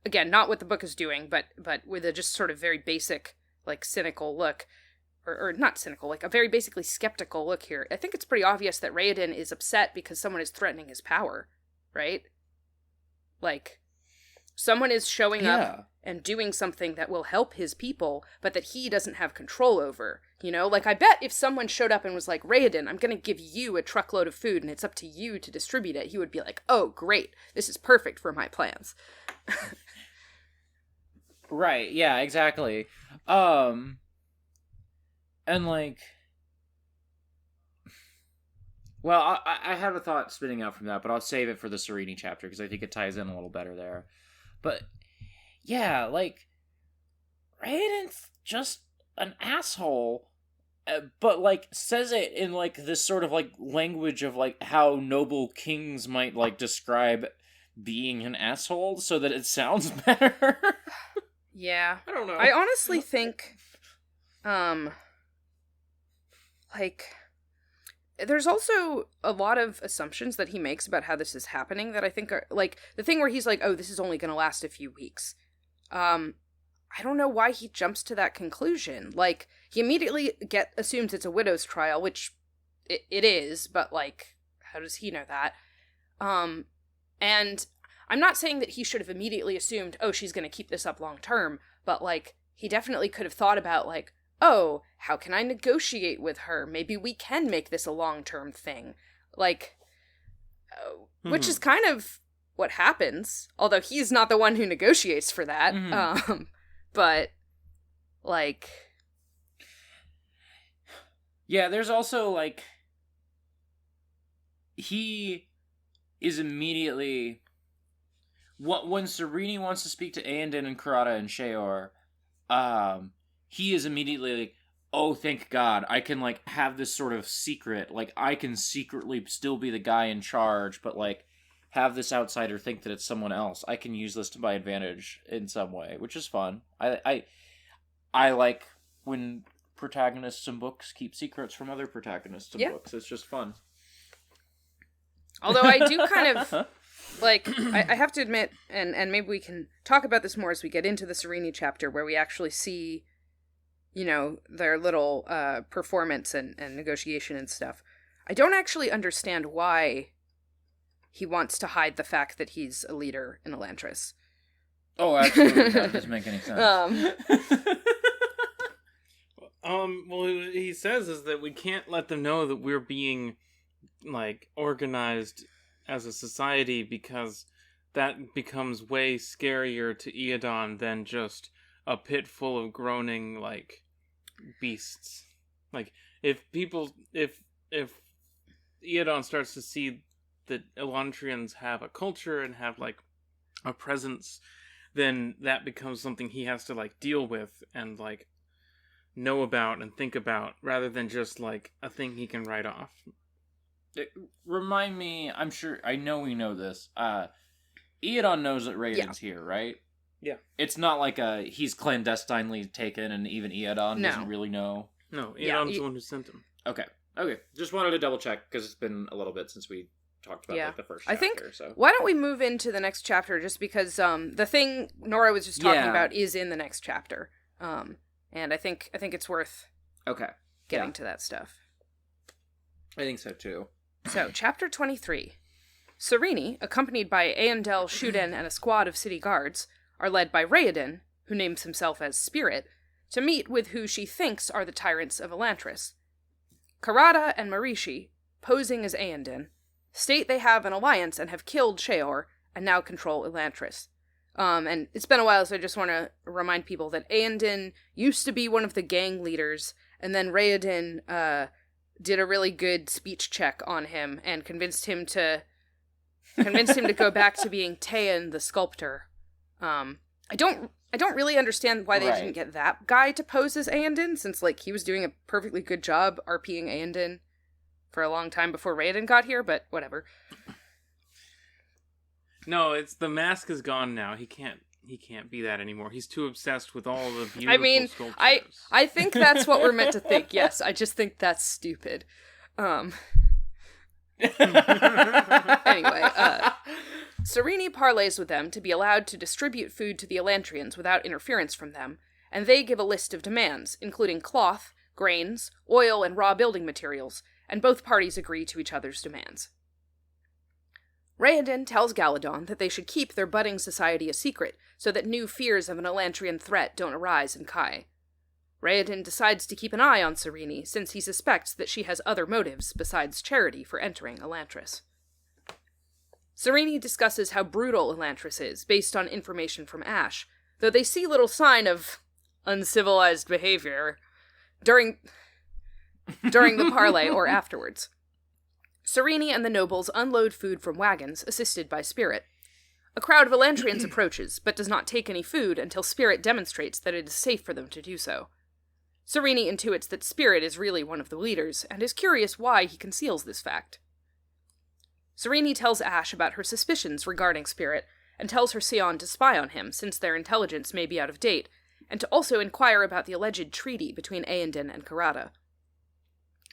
again, not what the book is doing, but with a just sort of very basic, like, cynical look, or not cynical, like, a very basically skeptical look here. I think it's pretty obvious that Raoden is upset because someone is threatening his power, right? Like, someone is showing up and doing something that will help his people, but that he doesn't have control over, you know? Like, I bet if someone showed up and was like, Raoden, I'm gonna give you a truckload of food and it's up to you to distribute it, he would be like, oh, great, this is perfect for my plans. Right, yeah, exactly. And, like... Well, I have a thought spinning out from that, but I'll save it for the Sereni chapter, because I think it ties in a little better there. But, yeah, like, Raoden's just an asshole, but, like, says it in, like, this sort of, like, language of, like, how noble kings might, like, describe being an asshole, so that it sounds better. Yeah. I don't know. I honestly think, like, there's also a lot of assumptions that he makes about how this is happening that I think are, like, the thing where he's like, oh, this is only gonna last a few weeks. I don't know why he jumps to that conclusion. Like, he immediately assumes it's a widow's trial, which it is, but, like, how does he know that? And I'm not saying that he should have immediately assumed, oh, she's gonna keep this up long term, but, like, he definitely could have thought about, like, oh, how can I negotiate with her? Maybe we can make this a long-term thing. Like, which is kind of what happens, although he's not the one who negotiates for that. But, like... Yeah, there's also, like... He is immediately... When Sereni wants to speak to Eondin and Karada and Sheor, he is immediately like, oh, thank God, I can, like, have this sort of secret, like, I can secretly still be the guy in charge, but, like, have this outsider think that it's someone else. I can use this to my advantage in some way, which is fun. I like when protagonists in books keep secrets from other protagonists in books. It's just fun. Although I do kind of, like, I have to admit, and maybe we can talk about this more as we get into the Sereni chapter, where we actually see, you know, their little performance and negotiation and stuff. I don't actually understand why he wants to hide the fact that he's a leader in Elantris. Oh, absolutely. That doesn't make any sense. Well, what he says is that we can't let them know that we're being, like, organized as a society, because that becomes way scarier to Eodon than just a pit full of groaning, like, beasts. Like, if Eodon starts to see that Elantrians have a culture and have, like, a presence, then that becomes something he has to, like, deal with and, like, know about and think about, rather than just, like, a thing he can write off. Remind me, I know we know this, Eodon knows that Raoden's here, right? Yeah. It's not like he's clandestinely taken and even Eodon doesn't really know. No, Eodon's the one who sent him. Okay. Just wanted to double check, because it's been a little bit since we talked about like, the first chapter. I think, so. Why don't we move into the next chapter, just because the thing Nora was just talking about is in the next chapter. And I think it's worth getting to that stuff. I think so, too. So, chapter 23. Sereni, accompanied by Aendel, Shuden, and a squad of city guards, are led by Hrathen, who names himself as Spirit, to meet with who she thinks are the tyrants of Elantris. Karada and Marishi, posing as Aendin, state they have an alliance and have killed Sheor, and now control Elantris. And it's been a while, so I just want to remind people that Aendin used to be one of the gang leaders, and then Hrathen did a really good speech check on him and convinced him to go back to being Teyan the sculptor. I don't really understand why they didn't get that guy to pose as Aendin, since like he was doing a perfectly good job RPing Aendin for a long time before Hrathen got here, but whatever. No, it's the mask is gone now. He can't be that anymore. He's too obsessed with all the beautiful sculptures. I think that's what we're meant to think. Yes, I just think that's stupid. Anyway, Sereni parleys with them to be allowed to distribute food to the Elantrians without interference from them, and they give a list of demands, including cloth, grains, oil, and raw building materials, and both parties agree to each other's demands. Hrathen tells Galadon that they should keep their budding society a secret, so that new fears of an Elantrian threat don't arise in Kai. Hrathen decides to keep an eye on Sereni, since he suspects that she has other motives besides charity for entering Elantris. Sereni discusses how brutal Elantris is, based on information from Ash, though they see little sign of uncivilized behavior during the parley or afterwards. Sereni and the nobles unload food from wagons, assisted by Spirit. A crowd of Elantrians approaches, but does not take any food until Spirit demonstrates that it is safe for them to do so. Sereni intuits that Spirit is really one of the leaders, and is curious why he conceals this fact. Sereni tells Ash about her suspicions regarding Spirit, and tells her Sion to spy on him, since their intelligence may be out of date, and to also inquire about the alleged treaty between Aendin and Karada.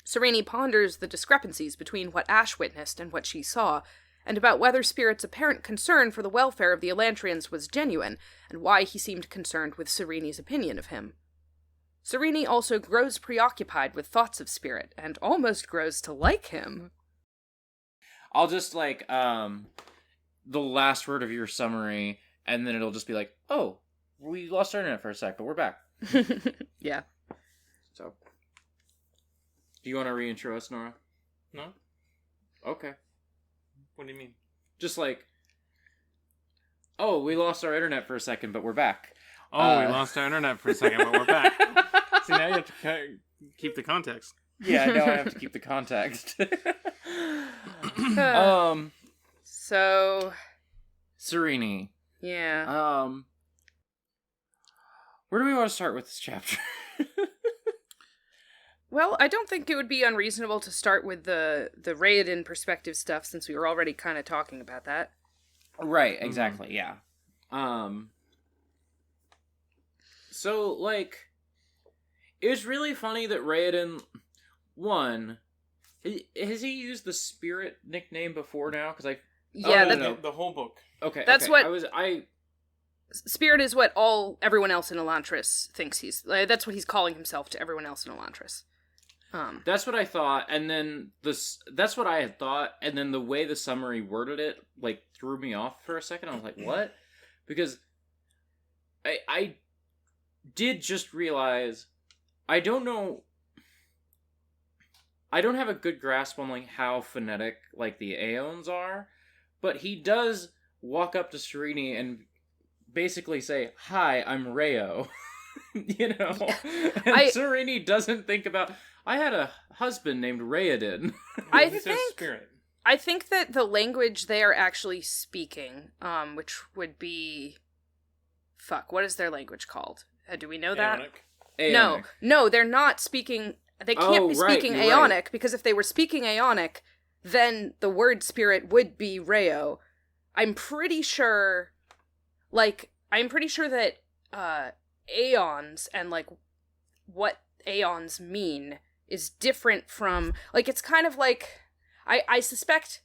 Sereni ponders the discrepancies between what Ash witnessed and what she saw, and about whether Spirit's apparent concern for the welfare of the Elantrians was genuine, and why he seemed concerned with Sereni's opinion of him. Sereni also grows preoccupied with thoughts of Spirit, and almost grows to like him. I'll just, the last word of your summary, and then it'll just be like, oh, we lost our internet for a sec, but we're back. Yeah. So, do you want to reintro us, Nora? No? Okay. What do you mean? Just oh, we lost our internet for a second, but we're back. Oh, we lost our internet for a second, but we're back. See, now you have to keep the context. Yeah, now I have to keep the context. So... Sereni. Yeah. Where do we want to start with this chapter? Well, I don't think it would be unreasonable to start with the Hrathen perspective stuff, since we were already kind of talking about that. Right, exactly, yeah. So, it was really funny that Hrathen, has he used the Spirit nickname before now? Because the whole book. Okay, that's okay. what Spirit is what everyone else in Elantris thinks he's. That's what he's calling himself to everyone else in Elantris. That's what I thought, and then that's what I had thought, and then the way the summary worded it, threw me off for a second. I was like, what? Because I did just realize, I don't know, I don't have a good grasp on, how phonetic, the Aeons are, but he does walk up to Sereni and basically say, hi, I'm Rayo. And Sereni doesn't think about, I had a husband named Hrathen. I think that the language they are actually speaking, which would be... Fuck, what is their language called? Do we know that? Aeonic. No, they're not speaking... They can't be speaking Aeonic, right. Because if they were speaking Aeonic, then the word spirit would be Rayo. I'm pretty sure that Aeons and, what Aeons mean is different from, it's kind of I suspect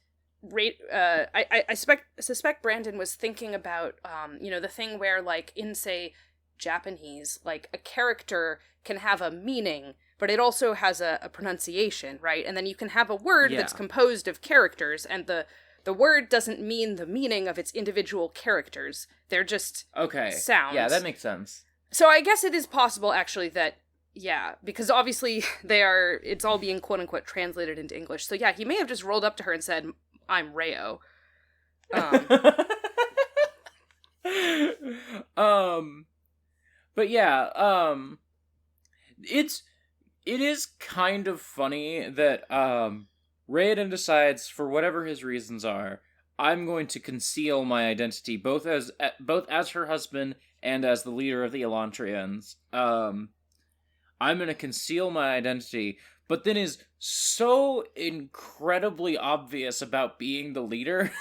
suspect Brandon was thinking about, the thing where, in, say, Japanese, a character can have a meaning, but it also has a pronunciation, right? And then you can have a word that's composed of characters, and the the word doesn't mean the meaning of its individual characters. They're just sounds. Yeah, that makes sense. So I guess it is possible, actually, that, yeah, because obviously it's all being quote-unquote translated into English. So yeah, he may have just rolled up to her and said, I'm Rayo. But yeah, it is kind of funny that, Hrathen decides, for whatever his reasons are, I'm going to conceal my identity, both as her husband and as the leader of the Elantrians. I'm going to conceal my identity, but then is so incredibly obvious about being the leader.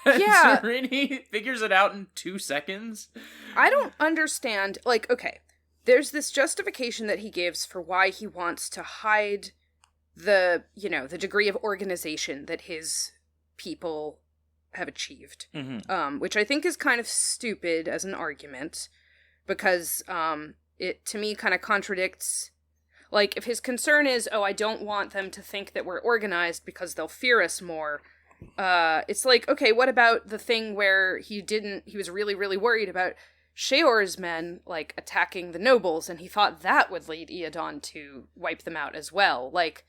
Yeah. Sereni figures it out in 2 seconds. I don't understand, like, okay, there's this justification that he gives for why he wants to hide the degree of organization that his people have achieved, which I think is kind of stupid as an argument, because it, to me, kind of contradicts, like, if his concern is, I don't want them to think that we're organized because they'll fear us more, it's like, okay, what about the thing where he was really, really worried about Sheor's men, like, attacking the nobles, and he thought that would lead Iadon to wipe them out as well, like...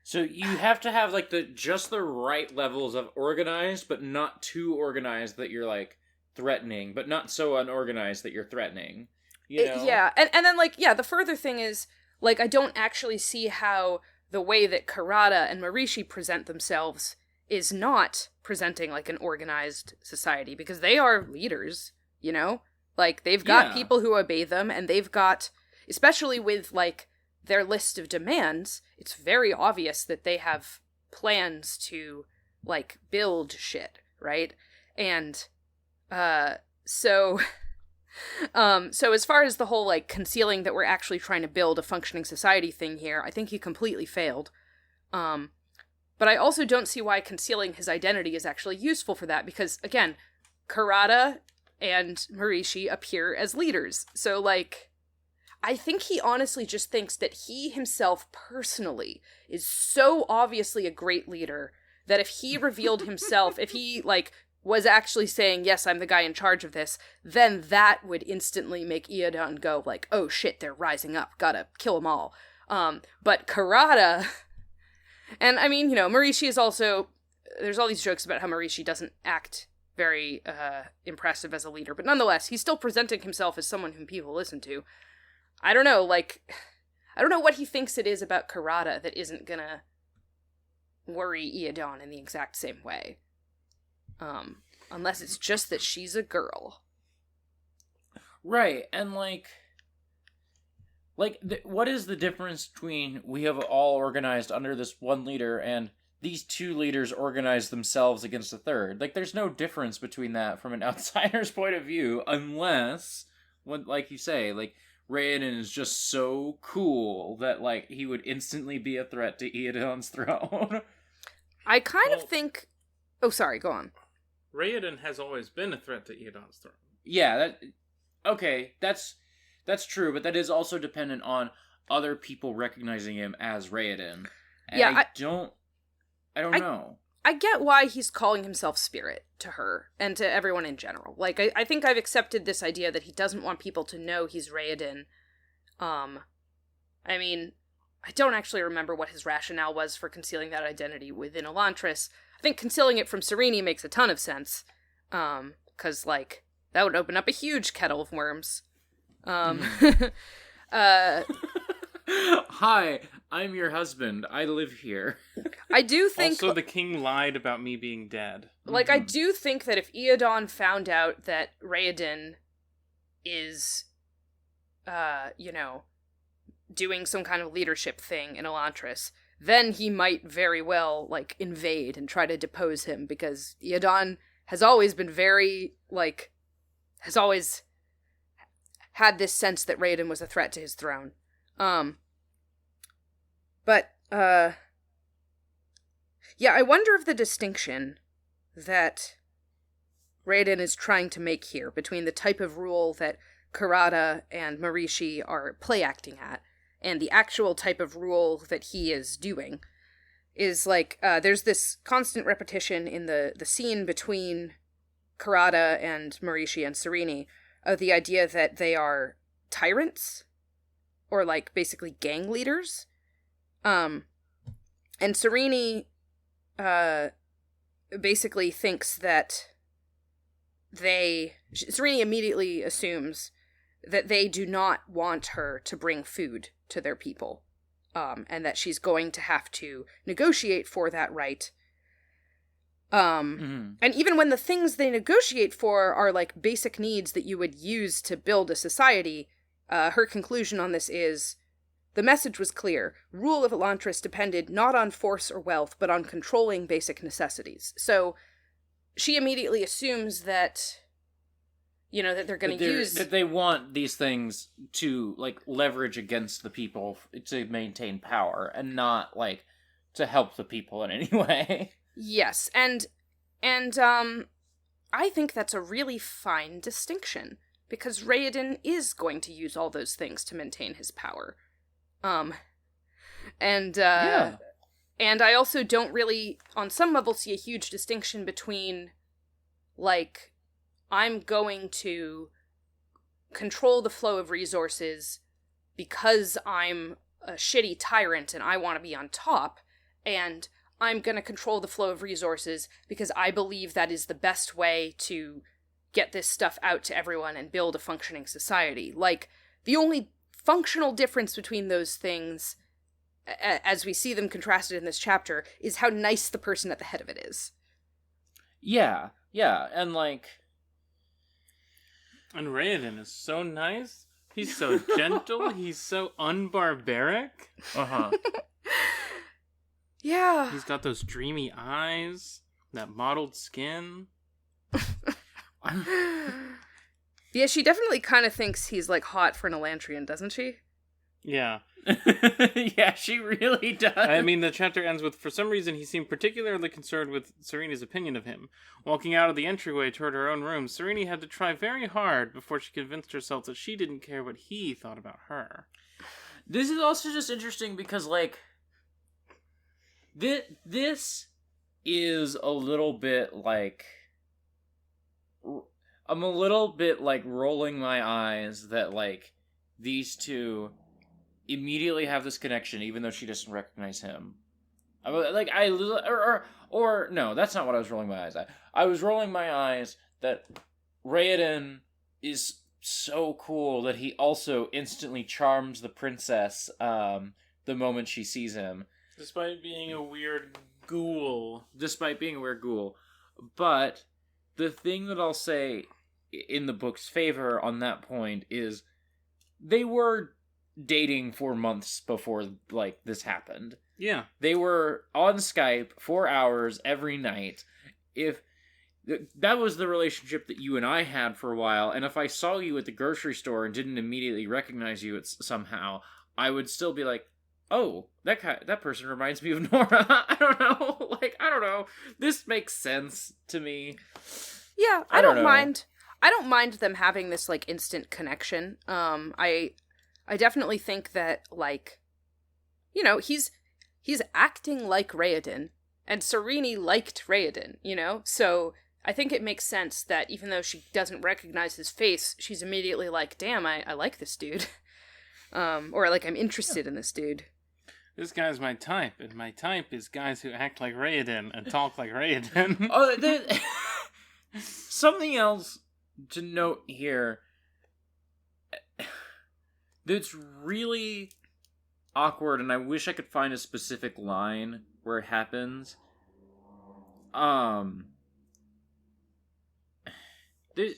So you have to have, like, just the right levels of organized, but not too organized that you're, like, threatening, but not so unorganized that you're threatening, you know? Yeah, and then, like, yeah, the further thing is, like, I don't actually see how the way that Karada and Marishi present themselves is not presenting, like, an organized society, because they are leaders, you know? Like, they've got people who obey them, and they've got, especially with, like, their list of demands, it's very obvious that they have plans to, like, build shit, right? And, so as far as the whole, like, concealing that we're actually trying to build a functioning society thing here, I think he completely failed. But I also don't see why concealing his identity is actually useful for that, because, again, Karada and Marishi appear as leaders, so, like... I think he honestly just thinks that he himself personally is so obviously a great leader that if he revealed himself, if he, like, was actually saying, yes, I'm the guy in charge of this, then that would instantly make Iadon go, like, oh shit, they're rising up, gotta kill them all. But Karada, and I mean, Marishi is also, there's all these jokes about how Marishi doesn't act very impressive as a leader, but nonetheless, he's still presenting himself as someone whom people listen to. I don't know, like, I don't know what he thinks it is about Karada that isn't gonna worry Iadon in the exact same way. Unless it's just that she's a girl. Right, and what is the difference between we have all organized under this one leader and these two leaders organize themselves against a third? Like, there's no difference between that from an outsider's point of view, unless, like you say, like, Hrathen is just so cool that, like, he would instantly be a threat to Iadon's throne. I kind of think... Oh, sorry, go on. Hrathen has always been a threat to Iadon's throne. Yeah, that's true, but that is also dependent on other people recognizing him as Hrathen. And yeah, I don't know. I get why he's calling himself Spirit to her, and to everyone in general. Like, I think I've accepted this idea that he doesn't want people to know he's Hrathen. I mean, I don't actually remember what his rationale was for concealing that identity within Elantris. I think concealing it from Sereni makes a ton of sense. 'Cause, like, that would open up a huge kettle of worms. Hi, I'm your husband. I live here. I do think... Also, the king lied about me being dead. Like, I do think that if Iadon found out that Hrathen is, doing some kind of leadership thing in Elantris, then he might very well, like, invade and try to depose him, because Iadon has always been very, like, has always had this sense that Hrathen was a threat to his throne. Yeah, I wonder if the distinction that Hrathen is trying to make here between the type of rule that Karada and Marishi are play acting at, and the actual type of rule that he is doing, is like there's this constant repetition in the scene between Karada and Marishi and Sereni of the idea that they are tyrants or like basically gang leaders. And Sereni basically thinks that Sereni immediately assumes that they do not want her to bring food to their people. And that she's going to have to negotiate for that right. And even when the things they negotiate for are like basic needs that you would use to build a society, her conclusion on this is, the message was clear. Rule of Elantris depended not on force or wealth, but on controlling basic necessities. So she immediately assumes that, that they're going to use... That they want these things to, like, leverage against the people to maintain power, and not, like, to help the people in any way. Yes, and I think that's a really fine distinction, because Hrathen is going to use all those things to maintain his power. And I also don't really, on some level, see a huge distinction between, like, I'm going to control the flow of resources because I'm a shitty tyrant and I want to be on top, and I'm going to control the flow of resources because I believe that is the best way to get this stuff out to everyone and build a functioning society. Like, the only functional difference between those things, as we see them contrasted in this chapter, is how nice the person at the head of it is. Yeah, and like... And Hrathen is so nice. He's so gentle. He's so unbarbaric. Uh-huh. Yeah. He's got those dreamy eyes, that mottled skin. Yeah, she definitely kind of thinks he's, like, hot for an Elantrian, doesn't she? Yeah. Yeah, she really does. I mean, the chapter ends with, for some reason, he seemed particularly concerned with Serene's opinion of him. Walking out of the entryway toward her own room, Serene had to try very hard before she convinced herself that she didn't care what he thought about her. This is also just interesting because, like, this is a little bit, like... I'm a little bit, like, rolling my eyes that, like, these two immediately have this connection, even though she doesn't recognize him. No, that's not what I was rolling my eyes at. I was rolling my eyes that Hrathen is so cool that he also instantly charms the princess the moment she sees him. Despite being a weird ghoul. But the thing that I'll say in the book's favor on that point is they were dating for months before, like, this happened. Yeah. They were on Skype 4 hours every night. If that was the relationship that you and I had for a while, and if I saw you at the grocery store and didn't immediately recognize you somehow, I would still be like, oh, that person reminds me of Nora. I don't know. This makes sense to me. Yeah, I don't mind. I don't mind them having this, like, instant connection. I definitely think that, like, he's acting like Hrathen, and Serene liked Hrathen, So I think it makes sense that even though she doesn't recognize his face, she's immediately like, damn, I like this dude. Or, like, I'm interested in this dude. This guy's my type, and my type is guys who act like Hrathen and talk like Hrathen. Something else to note here that's really awkward, and I wish I could find a specific line where it happens.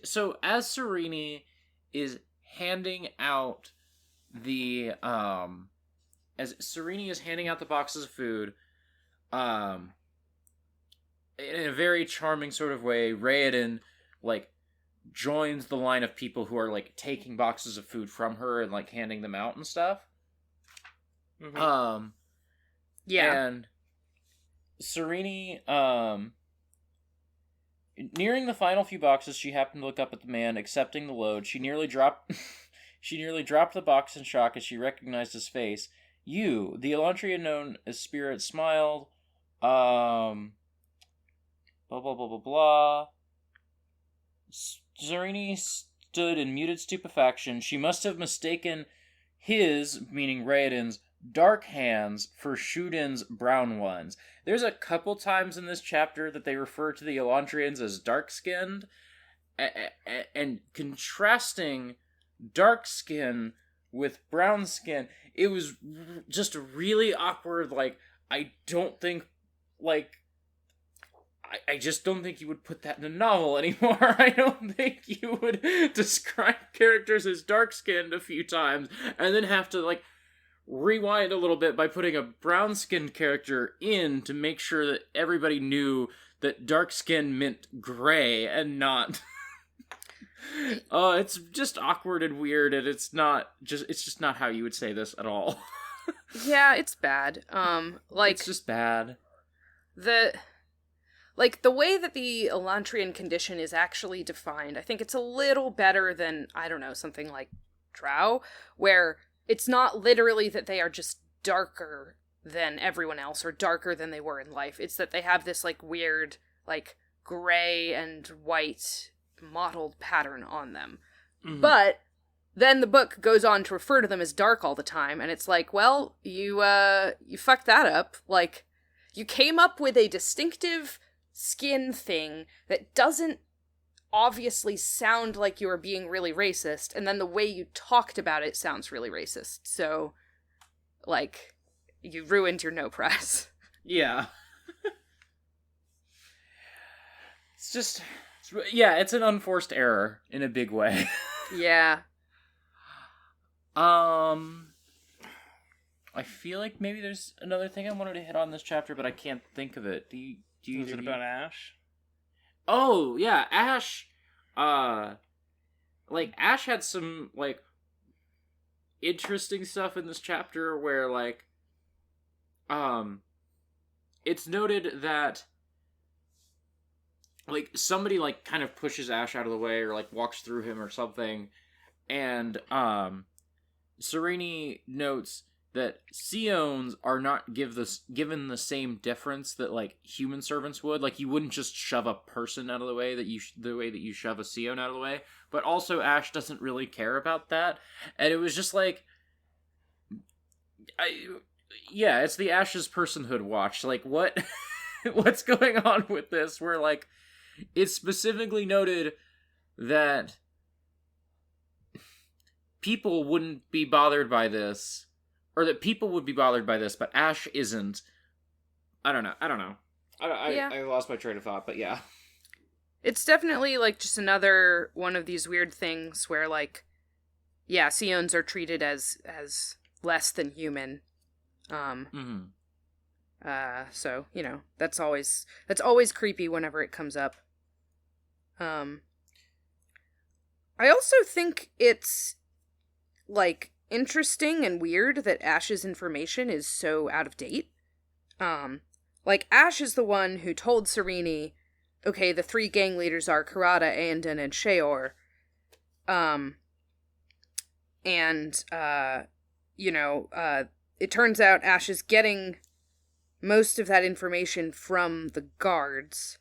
So as Serene is handing out the boxes of food, in a very charming sort of way, Hrathen, like, joins the line of people who are, like, taking boxes of food from her and, like, handing them out and stuff. Mm-hmm. Yeah. And Serene, nearing the final few boxes, she happened to look up at the man accepting the load. She nearly dropped the box in shock as she recognized his face. You, the Elantrian known as Spirit, smiled, Blah, blah, blah, blah, blah. Zarini stood in muted stupefaction. She must have mistaken his, meaning Raoden's, dark hands for Shudin's brown ones. There's a couple times in this chapter that they refer to the Elantrians as dark-skinned, and contrasting dark skin with brown skin, it was just really awkward. Like, I just don't think you would put that in a novel anymore. I don't think you would describe characters as dark-skinned a few times and then have to, like, rewind a little bit by putting a brown-skinned character in to make sure that everybody knew that dark skin meant gray and not... it's just awkward and weird, and it's just not how you would say this at all. Yeah, it's bad. It's just bad. The way that the Elantrian condition is actually defined, I think it's a little better than, I don't know, something like Drow, where it's not literally that they are just darker than everyone else or darker than they were in life. It's that they have this, like, weird, like, gray and white mottled pattern on them. Mm-hmm. But then the book goes on to refer to them as dark all the time, and it's like, well, you fucked that up. Like, you came up with a distinctive skin thing that doesn't obviously sound like you are being really racist, and then the way you talked about it sounds really racist. So, like, you ruined your no press. Yeah. It's an unforced error in a big way. Yeah. I feel like maybe there's another thing I wanted to hit on this chapter, but I can't think of it. Is it about Ash? Oh, yeah, Ash. Ash had some, like, interesting stuff in this chapter where, like, it's noted that, like, somebody, like, kind of pushes Ash out of the way or, like, walks through him or something, and, Zarini notes that Seons are not given the same deference that, like, human servants would. Like, you wouldn't just shove a person out of the way the way that you shove a Seon out of the way. But also, Ash doesn't really care about that. And it was just like... it's the Ash's personhood watch. Like, what... what's going on with this? Where, like, it's specifically noted that people wouldn't be bothered by this, or that people would be bothered by this, but Ash isn't. I don't know. I lost my train of thought, but yeah. It's definitely, like, just another one of these weird things where, like, yeah, Seons are treated as less than human. So, you know, that's always creepy whenever it comes up. I also think it's, like, interesting and weird that Ash's information is so out of date. Like, Ash is the one who told Zarini, okay, the 3 gang leaders are Karada, Aandon, and Sheor. It turns out Ash is getting most of that information from the guards,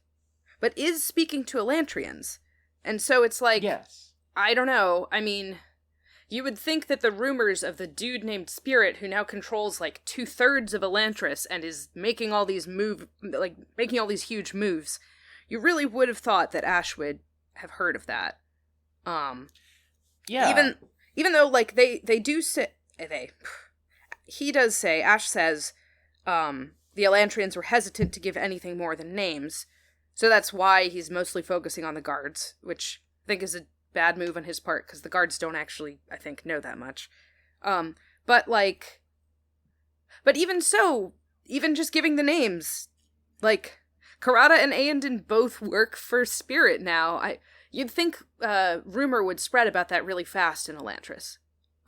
but is speaking to Elantrians. And so it's like, yes. I don't know, I mean... You would think that the rumors of the dude named Spirit, who now controls, like, 2/3 of Elantris and is making all these huge moves, you really would have thought that Ash would have heard of that. Yeah. Even though, like, they do say, he does say, Ash says, the Elantrians were hesitant to give anything more than names, so that's why he's mostly focusing on the guards, which I think is a bad move on his part, because the guards don't actually, I think, know that much. But even so, even just giving the names, like, Karada and Aandon both work for Spirit now. You'd think rumor would spread about that really fast in Elantris.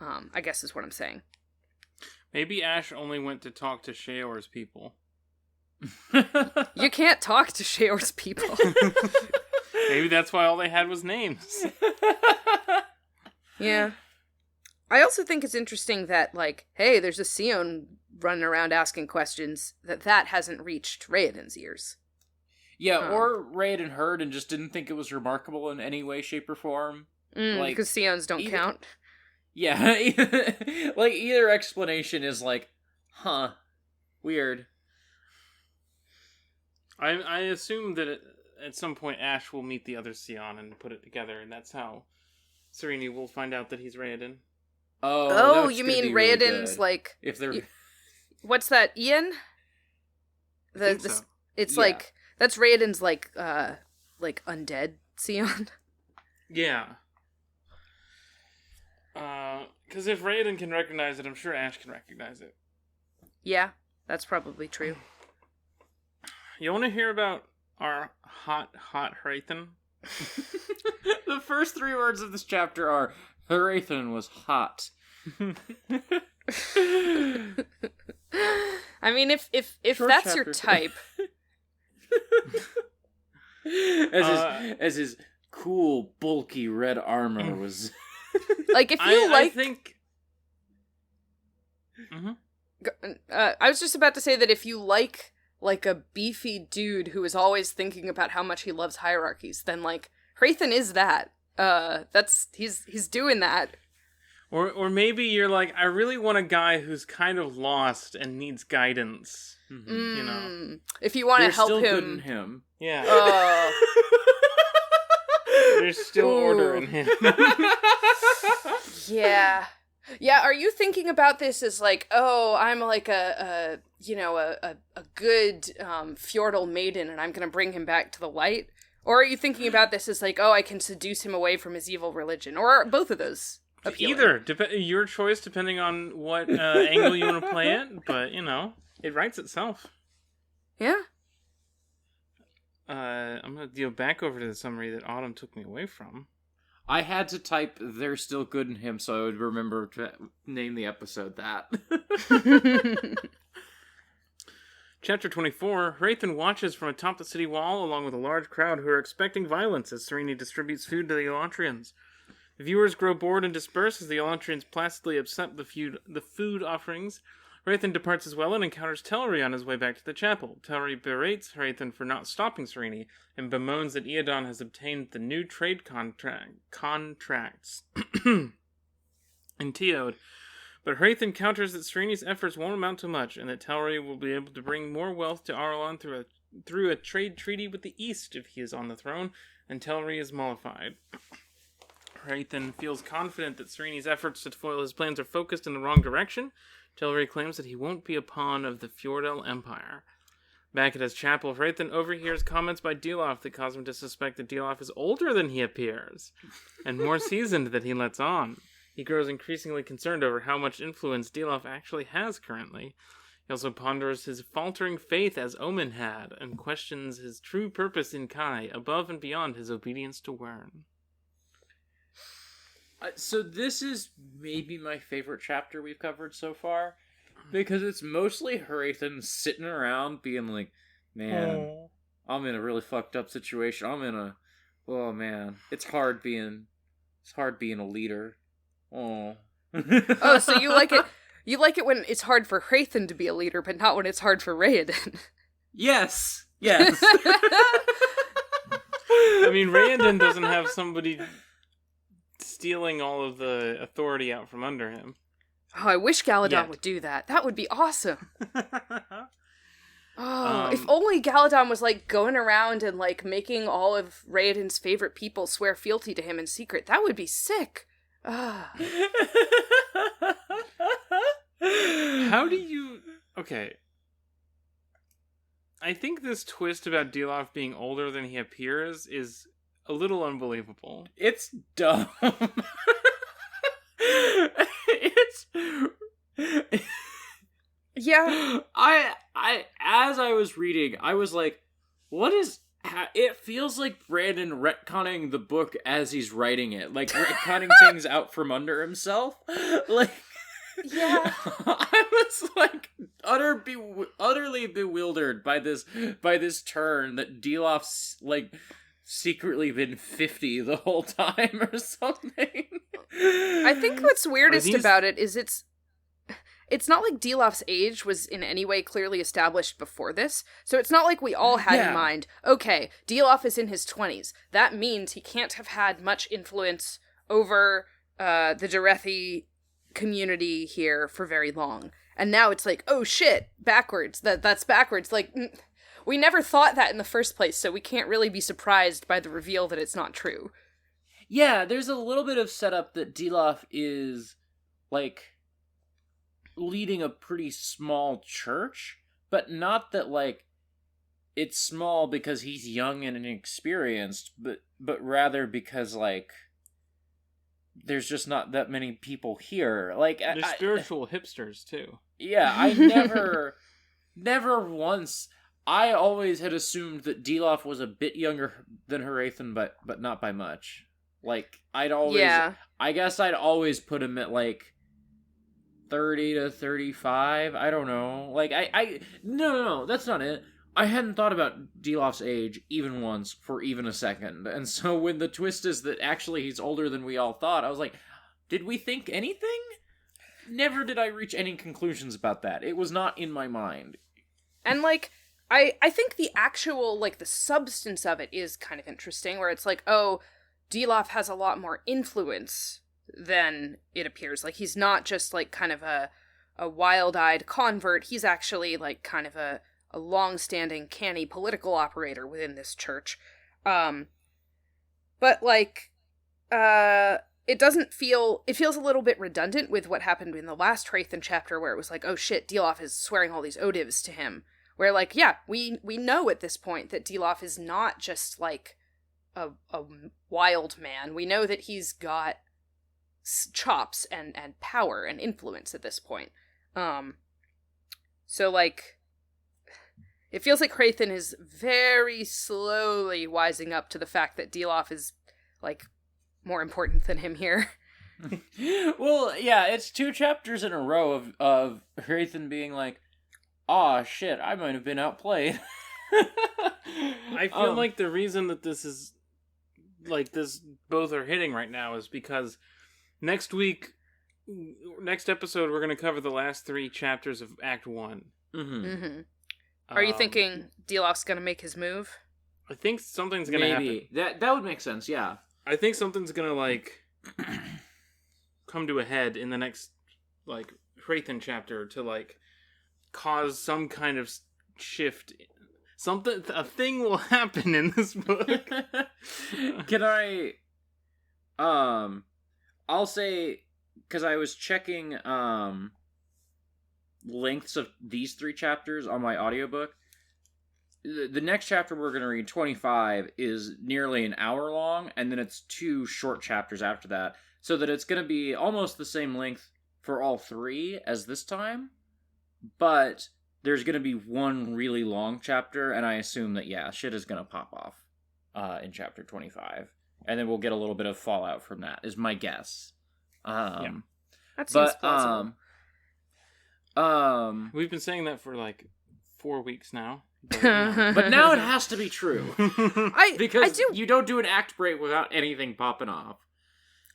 I guess is what I'm saying. Maybe Ash only went to talk to Sheor's people. You can't talk to Sheor's people. Maybe that's why all they had was names. Yeah. I also think it's interesting that, like, hey, there's a Seon running around asking questions, that hasn't reached Raoden's ears. Yeah, or Hrathen heard and just didn't think it was remarkable in any way, shape, or form. Because Seons don't count. Yeah, like, either explanation is like, huh, weird. I assume that at some point Ash will meet the other Seon and put it together, and that's how Sereni will find out that he's Raoden. Oh, you mean Raoden's, like... If they're... What's that, Ian? I think so. It's like... That's Raoden's, like undead Seon. Yeah. Because if Hrathen can recognize it, I'm sure Ash can recognize it. Yeah, that's probably true. You want to hear about our hot Hrathen? The first 3 words of this chapter are, Hrathen was hot. I mean, if Short that's chapter. your type... as his cool, bulky red armor was... Like, if you like... I think... I was just about to say that if you like a beefy dude who is always thinking about how much he loves hierarchies, then, like, Hrathen is that. He's doing that. Or maybe you're like, I really want a guy who's kind of lost and needs guidance. You know, if you want to help still him, good in him. Yeah. There's still order in him. Yeah. Yeah, are you thinking about this as like, oh, I'm like a good feudal maiden and I'm going to bring him back to the light? Or are you thinking about this as like, oh, I can seduce him away from his evil religion? Or are both of those appealing? Either. Your choice, depending on what angle you want to play it. But, you know, it writes itself. Yeah. I'm going to deal back over to the summary that Autumn took me away from. I had to type, they're still good in him, so I would remember to name the episode that. Chapter 24, Hrathen watches from atop the city wall along with a large crowd who are expecting violence as Sereni distributes food to the Elantrians. The viewers grow bored and disperse as the Elantrians placidly accept the food offerings. Hrathen departs as well and encounters Telri on his way back to the chapel. Telri berates Hrathen for not stopping Sereni and bemoans that Eodon has obtained the new trade contracts in Teod. But Hrathen counters that Sereni's efforts won't amount to much, and that Telri will be able to bring more wealth to Arelon through a trade treaty with the East if he is on the throne, and Telri is mollified. Hrathen feels confident that Sereni's efforts to foil his plans are focused in the wrong direction. Telri claims that he won't be a pawn of the Fjordell Empire. Back at his chapel, Hrathen overhears comments by Dilaf that cause him to suspect that Dilaf is older than he appears, and more seasoned than he lets on. He grows increasingly concerned over how much influence Dilaf actually has currently. He also ponders his faltering faith as Omen had, and questions his true purpose in Kai, above and beyond his obedience to Wern. So this is maybe my favorite chapter we've covered so far, because it's mostly Hrathen sitting around being like, man, I'm in a really fucked up situation. Oh man, it's hard being a leader. Oh. Oh, so you like it? You like it when it's hard for Hrathen to be a leader, but not when it's hard for Raoden. Yes. I mean, Raoden doesn't have somebody stealing all of the authority out from under him. Oh, I wish Galadon would do that. That would be awesome. Oh, if only Galadon was, like, going around and, like, making all of Raoden's favorite people swear fealty to him in secret. That would be sick. How do you... Okay. I think this twist about Dilaf being older than he appears is a little unbelievable. It's dumb. It's... Yeah. As I was reading, I was like, what is... It feels like Brandon retconning the book as he's writing it. Like, retconning things out from under himself. Like... Yeah. I was, like, utterly bewildered by this turn that Dilaf's, like, secretly been 50 the whole time or something. I think what's weirdest about it is it's it's not like Dilof's age was in any way clearly established before this. So it's not like we all had in mind, okay, Dilof is in his 20s. That means he can't have had much influence over the Derethi community here for very long. And now it's like, oh shit, backwards. That's backwards. Like, we never thought that in the first place, so we can't really be surprised by the reveal that it's not true. Yeah, there's a little bit of setup that Dilof is, like, leading a pretty small church, but not that, like, it's small because he's young and inexperienced, but rather because, like, there's just not that many people here. Like, they're spiritual hipsters, too. Yeah, I never once... I always had assumed that Dilof was a bit younger than Hrathen, but not by much. Like, I guess I'd always put him at, like, 30 to 35. I don't know. Like, No, that's not it. I hadn't thought about Dilof's age even once for even a second. And so when the twist is that actually he's older than we all thought, I was like, did we think anything? Never did I reach any conclusions about that. It was not in my mind. And, like, I think the actual, like, the substance of it is kind of interesting, where it's like, oh, Dilof has a lot more influence than it appears. Like, he's not just, like, kind of a wild-eyed convert. He's actually, like, kind of a long-standing, canny political operator within this church. But, like, it doesn't feel... It feels a little bit redundant with what happened in the last Hrathen chapter, where it was like, oh shit, Dilof is swearing all these odivs to him. Where, like, yeah, we know at this point that Dilof is not just, like, a wild man. We know that he's got chops and power and influence at this point. So, like, it feels like Hrathen is very slowly wising up to the fact that Dilof is, like, more important than him here. Well, yeah, it's 2 chapters in a row of Hrathen being like, aw, shit, I might have been outplayed. I feel like the reason that this is, like, this both are hitting right now is because next episode, we're going to cover the last 3 chapters of Act 1. Mm-hmm. Mm-hmm. Are you thinking Dilof's going to make his move? I think something's going to happen. Maybe. That would make sense, yeah. I think something's going to, like, come to a head in the next, like, Hrathen chapter to, like, cause some kind of shift. A thing will happen in this book. Can I I'll say, because I was checking lengths of these 3 chapters on my audiobook. The next chapter we're going to read, 25, is nearly an hour long, and then it's 2 short chapters after that, so that it's going to be almost the same length for all 3 as this time. But there's going to be 1 really long chapter, and I assume that, yeah, shit is going to pop off in chapter 25. And then we'll get a little bit of fallout from that, is my guess. Yeah. That seems plausible. We've been saying that for, like, 4 weeks now. But now it has to be true. Because you don't do an act break without anything popping off.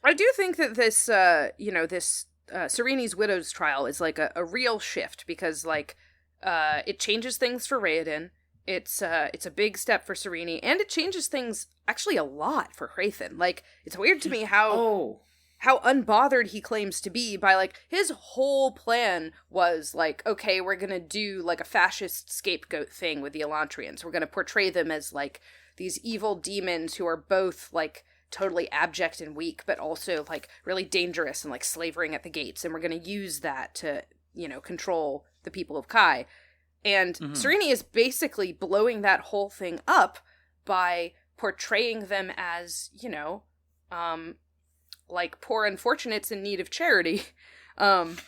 I do think that this, this Serene's Widow's trial is, like, a real shift, because, like, it changes things for Raoden. It's a big step for Serene, and it changes things actually a lot for Hrathen. Like, it's weird to me how unbothered he claims to be by, like, his whole plan was, like, okay, we're gonna do, like, a fascist scapegoat thing with the Elantrians. We're gonna portray them as, like, these evil demons who are both, like, totally abject and weak, but also, like, really dangerous and, like, slavering at the gates, and we're gonna use that to, control the people of Kai. And Serene is basically blowing that whole thing up by portraying them as, like, poor unfortunates in need of charity. And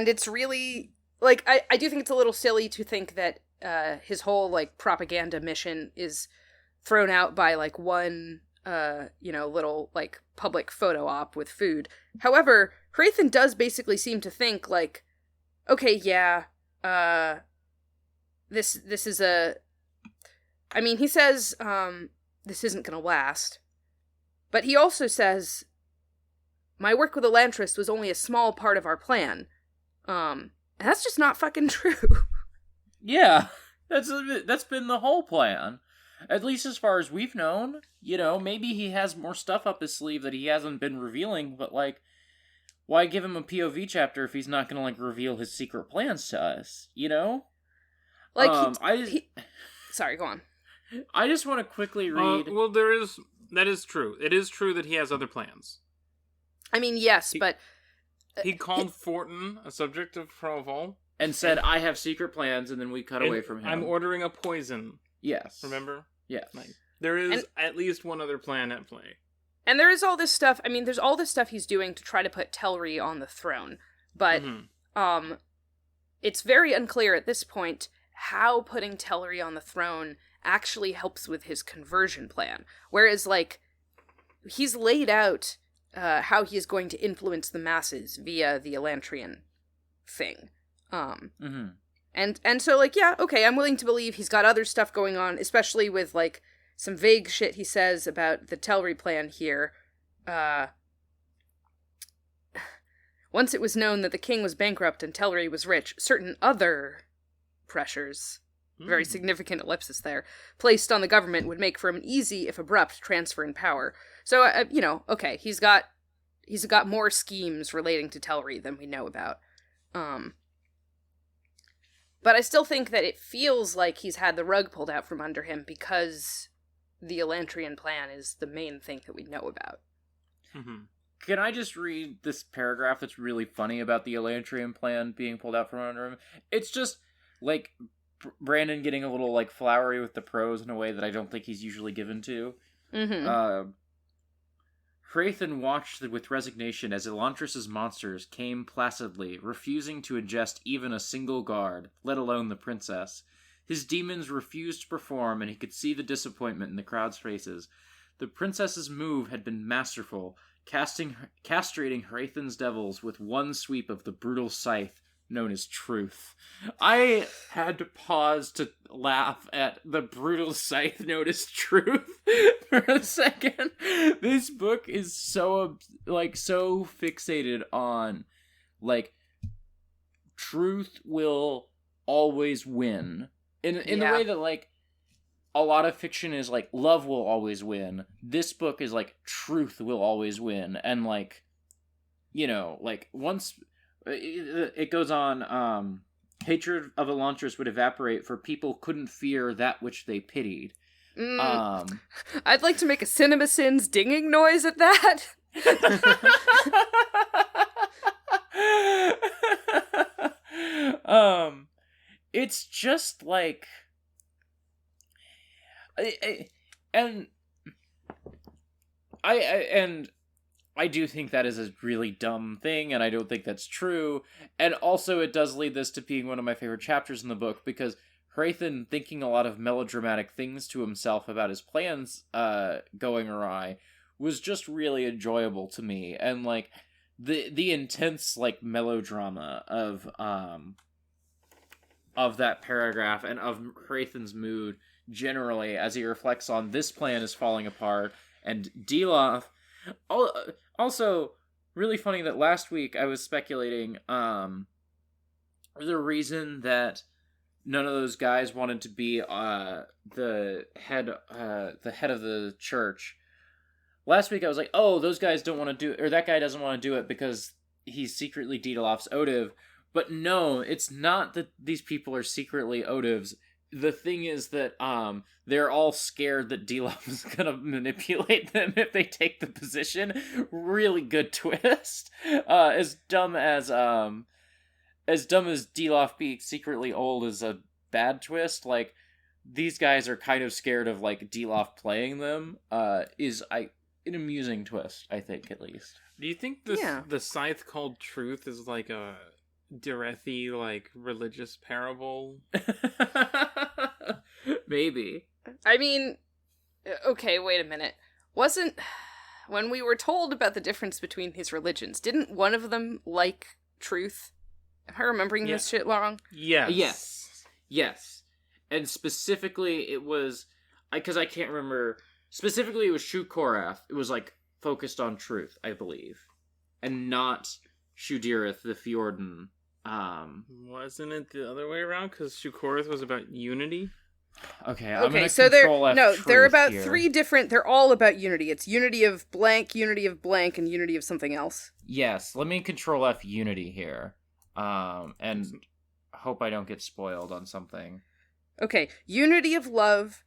it's really, like, I do think it's a little silly to think that his whole, like, propaganda mission is thrown out by, like, one, little, like, public photo op with food. However, Hrathen does basically seem to think, like, okay, yeah, this is he says, this isn't gonna last. But he also says, my work with Elantris was only a small part of our plan. And that's just not fucking true. Yeah, that's been the whole plan. At least as far as we've known. You know, maybe he has more stuff up his sleeve that he hasn't been revealing, but, like, why give him a POV chapter if he's not gonna, like, reveal his secret plans to us, you know? Like, sorry, go on. I just want to quickly read... that is true. It is true that he has other plans. I mean, yes, but... He called Fortin a subject of Proval. And said, I have secret plans, and then we cut away from him. I'm ordering a poison. Yes. Remember? Yes. Like, there is at least one other plan at play. And there is all this stuff, I mean, there's all this stuff he's doing to try to put Telri on the throne. But, it's very unclear at this point how putting Telri on the throne actually helps with his conversion plan. Whereas, like, he's laid out how he is going to influence the masses via the Elantrian thing. And so, like, yeah, okay, I'm willing to believe he's got other stuff going on, especially with, like, some vague shit he says about the Telri plan here. Once it was known that the king was bankrupt and Telri was rich, certain other pressures, very significant ellipsis there, placed on the government would make for an easy, if abrupt, transfer in power. So, you know, okay, he's got more schemes relating to Telri than we know about. But I still think that it feels like he's had the rug pulled out from under him because the Elantrian plan is the main thing that we know about. Can I just read this paragraph that's really funny about the Elantrian plan being pulled out from under him? It's just, like, Brandon getting a little, like, flowery with the prose in a way that I don't think he's usually given to. Hrathen watched with resignation as Elantris' monsters came placidly, refusing to ingest even a single guard, let alone the princess. His demons refused to perform, and he could see the disappointment in the crowd's faces. The princess's move had been masterful, castrating Hrathen's devils with one sweep of the brutal scythe known as truth. I had to pause to laugh at the brutal scythe known as truth for a second. This book is so fixated on, like, truth will always win. In the way that, like, a lot of fiction is, like, love will always win. This book is, like, truth will always win. And, like, you know, like, once... It goes on, hatred of Elantris would evaporate, for people couldn't fear that which they pitied. I'd like to make a CinemaSins dinging noise at that. It's just like... I do think that is a really dumb thing, and I don't think that's true. And also, it does lead this to being one of my favorite chapters in the book, because Hrathen thinking a lot of melodramatic things to himself about his plans going awry was just really enjoyable to me. And, like, the intense, like, melodrama of that paragraph and of Hrathen's mood generally as he reflects on this plan is falling apart, and Delof... Also, really funny that last week I was speculating the reason that none of those guys wanted to be the head of the church. Last week I was like, oh, those guys don't want to do it, or that guy doesn't want to do it because he's secretly Dedalof's Odiv. But no, it's not that these people are secretly Odivs. The thing is that they're all scared that Delof is gonna manipulate them if they take the position. Really good twist. As dumb as Delof being secretly old is a bad twist. Like, these guys are kind of scared of, like, Delof playing them. Is an amusing twist, I think, at least. Do you think the scythe called Truth is like a Derethi, like, religious parable? Maybe. I mean, okay, wait a minute. When we were told about the difference between his religions, didn't one of them like truth? Am I remembering this shit wrong? Yes. And specifically, it was... Because I can't remember... Specifically, it was Shu Korath. It was, like, focused on truth, I believe. And not Shudirith the Fjorden. Wasn't it the other way around? Because Shukorath was about unity? Okay, I'm Okay, gonna so control F they're truth about here. 3 different. They're all about unity. It's unity of blank, and unity of something else. Yes, let me control F unity here. And hope I don't get spoiled on something. Okay, unity of love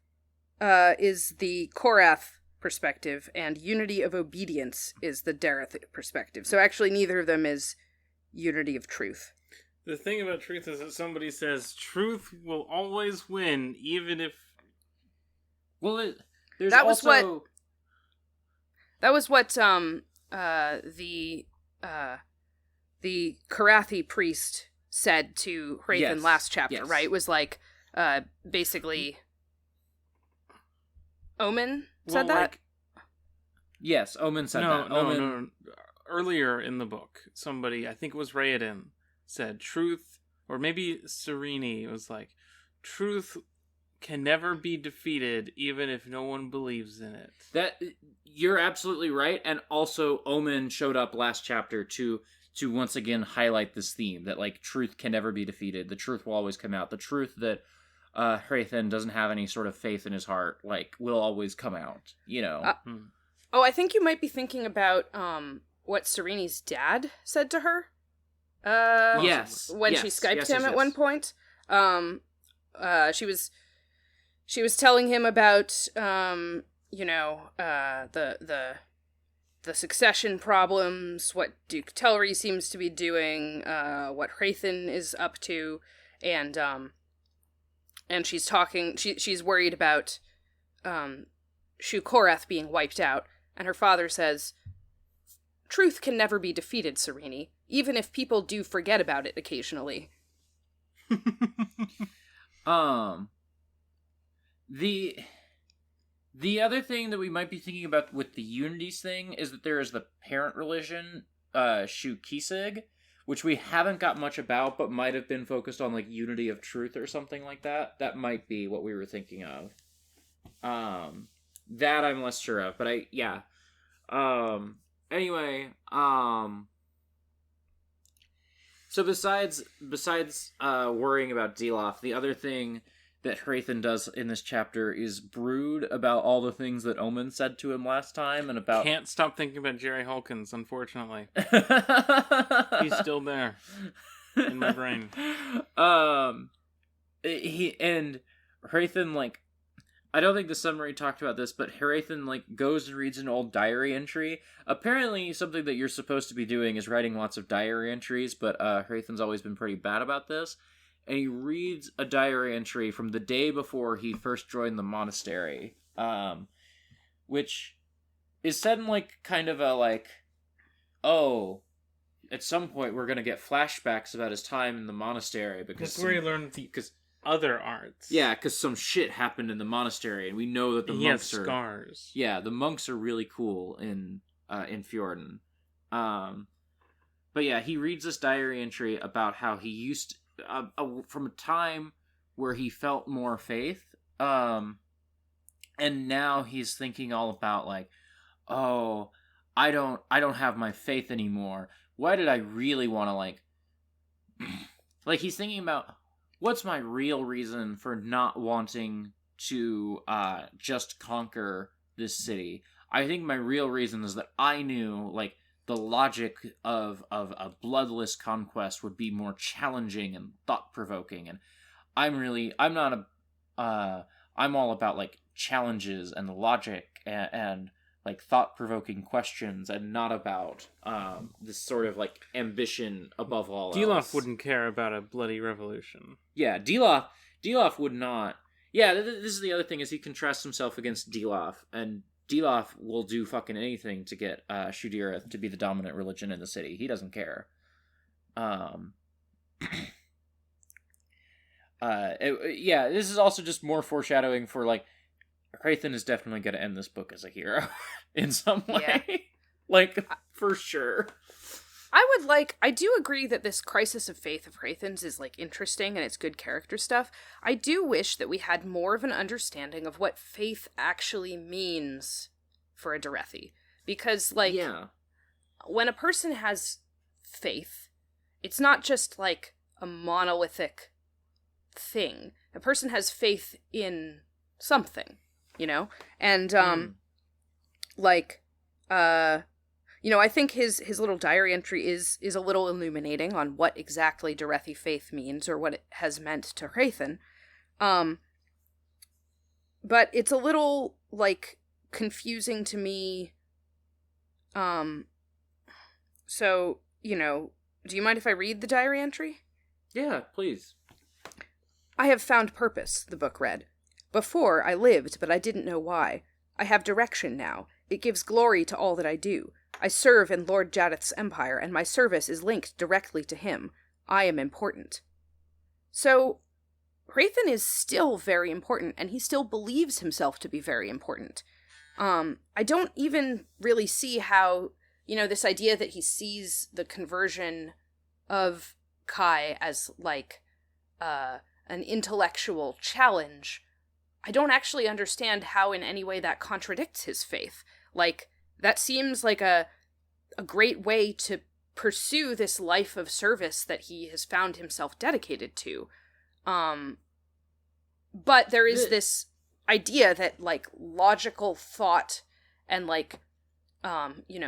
is the Korath perspective, and unity of obedience is the Dareth perspective. So actually, neither of them is unity of truth. The thing about truth is that somebody says truth will always win, even if... Well, there's That was also... That was what the Karathi priest said to Hrathen Yes, last chapter, yes. right? Was like, basically, Omen said that? Like, Yes, Omen said that. No. Earlier in the book, somebody, I think it was Hrathen, said truth, or maybe Serene was like, truth can never be defeated, even if no one believes in it. That you're absolutely right, and also Omen showed up last chapter to once again highlight this theme that like truth can never be defeated. The truth will always come out. The truth that Hrathen doesn't have any sort of faith in his heart, like, will always come out. You know. Oh, I think you might be thinking about what Serene's dad said to her. Yes. When she Skyped him at one point. She was telling him about the succession problems, what Duke Telri seems to be doing, what Hrathen is up to, and she's talking. She's worried about Shukorath being wiped out, and her father says, "Truth can never be defeated, Serene, even if people do forget about it occasionally." The other thing that we might be thinking about with the Unities thing is that there is the parent religion, Shu Kisig, which we haven't got much about, but might have been focused on like unity of truth or something like that. That might be what we were thinking of. That I'm less sure of, but anyway, so besides worrying about Delof, the other thing that Hrathen does in this chapter is brood about all the things that Omen said to him last time, and about... Can't stop thinking about Jerry Holkins, unfortunately. He's still there in my brain. Hrathen, like, I don't think the summary talked about this, but Hrathen, like, goes and reads an old diary entry. Apparently, something that you're supposed to be doing is writing lots of diary entries, but Hrathen's always been pretty bad about this. And he reads a diary entry from the day before he first joined the monastery, which is said in, like, kind of a, like, oh, at some point we're going to get flashbacks about his time in the monastery, because... That's where he learned the other arts. Yeah, because some shit happened in the monastery, and we know that the monks are... scars. Yeah, the monks are really cool in Fjorden. But yeah, he reads this diary entry about how he used... from a time where he felt more faith, and now he's thinking all about like, oh, I don't have my faith anymore. Why did I really want to like like he's thinking about what's my real reason for not wanting to just conquer this city. I think my real reason is that I knew like the logic of a bloodless conquest would be more challenging and thought-provoking, and I'm all about, like, challenges and logic and like, thought-provoking questions, and not about, this sort of, like, ambition above all else. Delof wouldn't care about a bloody revolution. Yeah, Delof would not. Yeah, this is the other thing, is he contrasts himself against Delof, and Delof will do fucking anything to get Shudireth to be the dominant religion in the city. He doesn't care. This is also just more foreshadowing for, like, Hrathen is definitely going to end this book as a hero in some way. Yeah. Like, for sure. I do agree that this crisis of faith of Hrathen's is, like, interesting and it's good character stuff. I do wish that we had more of an understanding of what faith actually means for a Darethi. Because, like, when a person has faith, it's not just, like, a monolithic thing. A person has faith in something, you know? And, I think his little diary entry is a little illuminating on what exactly Derethi faith means, or what it has meant to Hrathen. But it's a little, confusing to me. So, do you mind if I read the diary entry? Yeah, please. I have found purpose, the book read. Before, I lived, but I didn't know why. I have direction now. It gives glory to all that I do. I serve in Lord Jadeth's empire, and my service is linked directly to him. I am important. So, Hrathen is still very important, and he still believes himself to be very important. I don't even really see how, this idea that he sees the conversion of Kai as, an intellectual challenge. I don't actually understand how in any way that contradicts his faith. That seems like a great way to pursue this life of service that he has found himself dedicated to. But there is this idea that, logical thought and,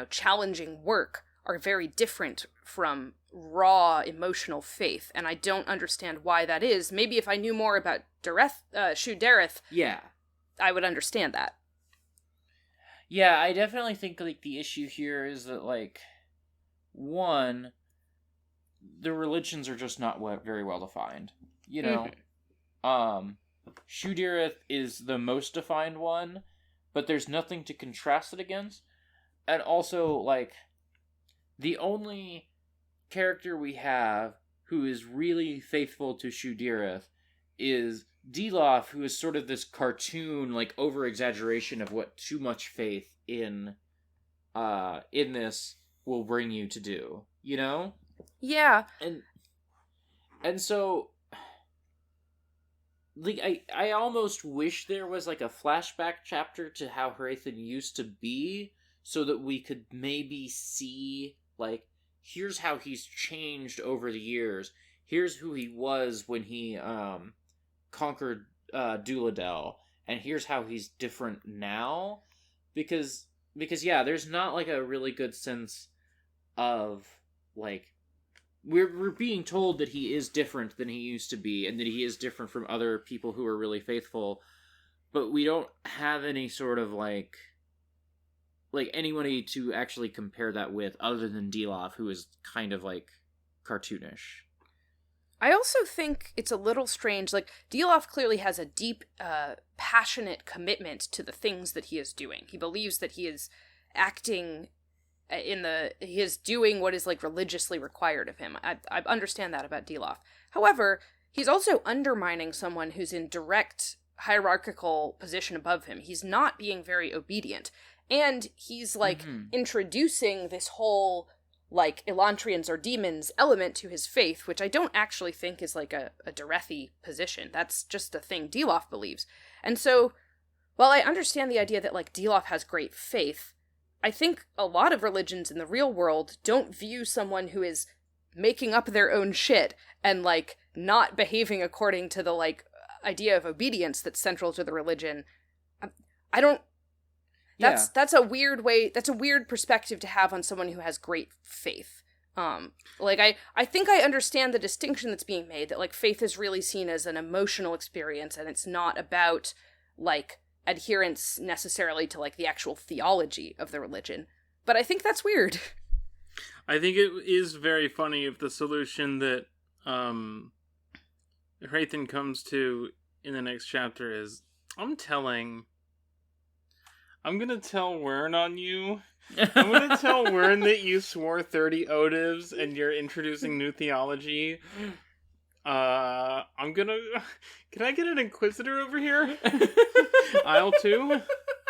challenging work are very different from raw emotional faith, and I don't understand why that is. Maybe if I knew more about Shu-Dereth, yeah, I would understand that. Yeah, I definitely think, the issue here is that, one, the religions are just not very well defined, Shu-Dereth is the most defined one, but there's nothing to contrast it against, and also, the only character we have who is really faithful to Shu-Dereth is Dilaf, who is sort of this cartoon, over-exaggeration of what too much faith in this will bring you to do, Yeah. And so, I almost wish there was, a flashback chapter to how Hrathen used to be, so that we could maybe see, here's how he's changed over the years. Here's who he was when he, conquered Duladel, and here's how he's different now, because yeah, there's not a really good sense of we're being told that he is different than he used to be, and that he is different from other people who are really faithful, but we don't have any sort of anybody to actually compare that with other than Dilaf, who is kind of cartoonish. I also think it's a little strange. Dilaf clearly has a deep, passionate commitment to the things that he is doing. He believes that he is acting he is doing what is, religiously required of him. I understand that about Dilaf. However, he's also undermining someone who's in direct hierarchical position above him. He's not being very obedient. And he's, introducing this whole Elantrians are demons element to his faith, which I don't actually think is a Derethi position. That's just a thing Dilaf believes. And so, while I understand the idea that Dilaf has great faith, I think a lot of religions in the real world don't view someone who is making up their own shit and not behaving according to the idea of obedience that's central to the religion. I don't. That's a weird way. That's a weird perspective to have on someone who has great faith. I think I understand the distinction that's being made, that faith is really seen as an emotional experience, and it's not about adherence necessarily to the actual theology of the religion. But I think that's weird. I think it is very funny if the solution that Hrathen comes to in the next chapter is, I'm gonna tell Wern on you. I'm gonna tell Wern that you swore 30 oatives and you're introducing new theology. Can I get an Inquisitor over here? Aisle 2?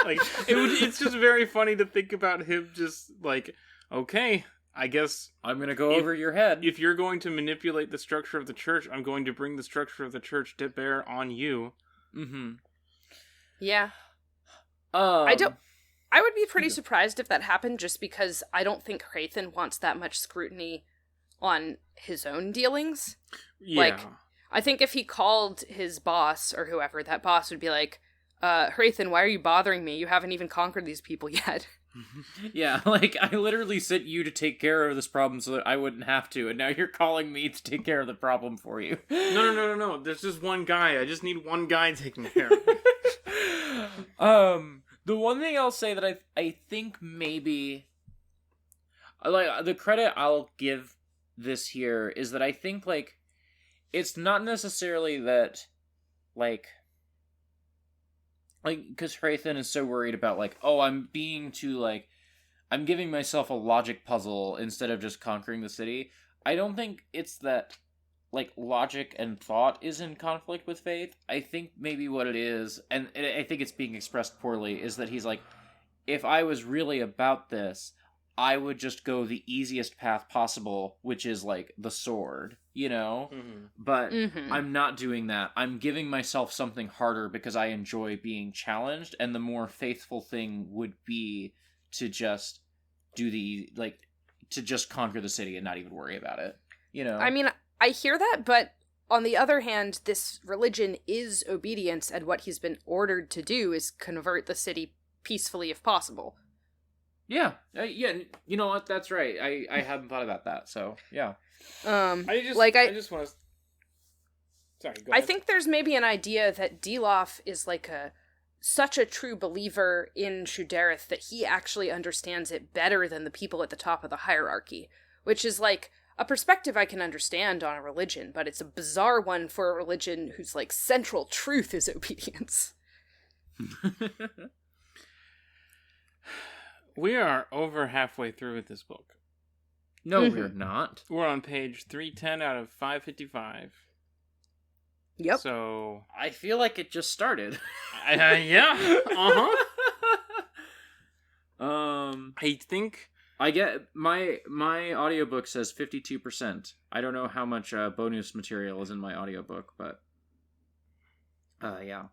It's just very funny to think about him just okay, I guess I'm gonna go over your head. If you're going to manipulate the structure of the church, I'm going to bring the structure of the church to bear on you. Mm-hmm. Yeah. I would be pretty surprised if that happened, just because I don't think Hrathen wants that much scrutiny on his own dealings. Yeah. Like, I think if he called his boss or whoever, that boss would be like, Hrathen, why are you bothering me? You haven't even conquered these people yet. Yeah, like, I literally sent you to take care of this problem so that I wouldn't have to, and now you're calling me to take care of the problem for you. No. There's just one guy. I just need one guy taking care of it. The one thing I'll say that I think maybe, like, the credit I'll give this here is that I think, like, it's not necessarily that, like, because Hrathen is so worried about, like, oh, I'm giving myself a logic puzzle instead of just conquering the city. I don't think it's that, like, logic and thought is in conflict with faith. I think maybe what it is, and I think it's being expressed poorly, is that he's like, if I was really about this, I would just go the easiest path possible, which is, like, the sword, you know? Mm-hmm. But I'm not doing that. I'm giving myself something harder because I enjoy being challenged, and the more faithful thing would be to just to just conquer the city and not even worry about it, you know? I mean, I hear that, but on the other hand, this religion is obedience, and what he's been ordered to do is convert the city peacefully if possible. Yeah, you know what? That's right. I hadn't thought about that. So yeah. I just want to. Sorry, go ahead. I think there's maybe an idea that Dilaf is like such a true believer in Shudarith that he actually understands it better than the people at the top of the hierarchy, which is like a perspective I can understand on a religion, but it's a bizarre one for a religion whose like central truth is obedience. We are over halfway through with this book. No, we're not. We're on page 310 out of 555. Yep. So I feel like it just started. Yeah. I think I get my audiobook says 52%. I don't know how much bonus material is in my audiobook, but yeah.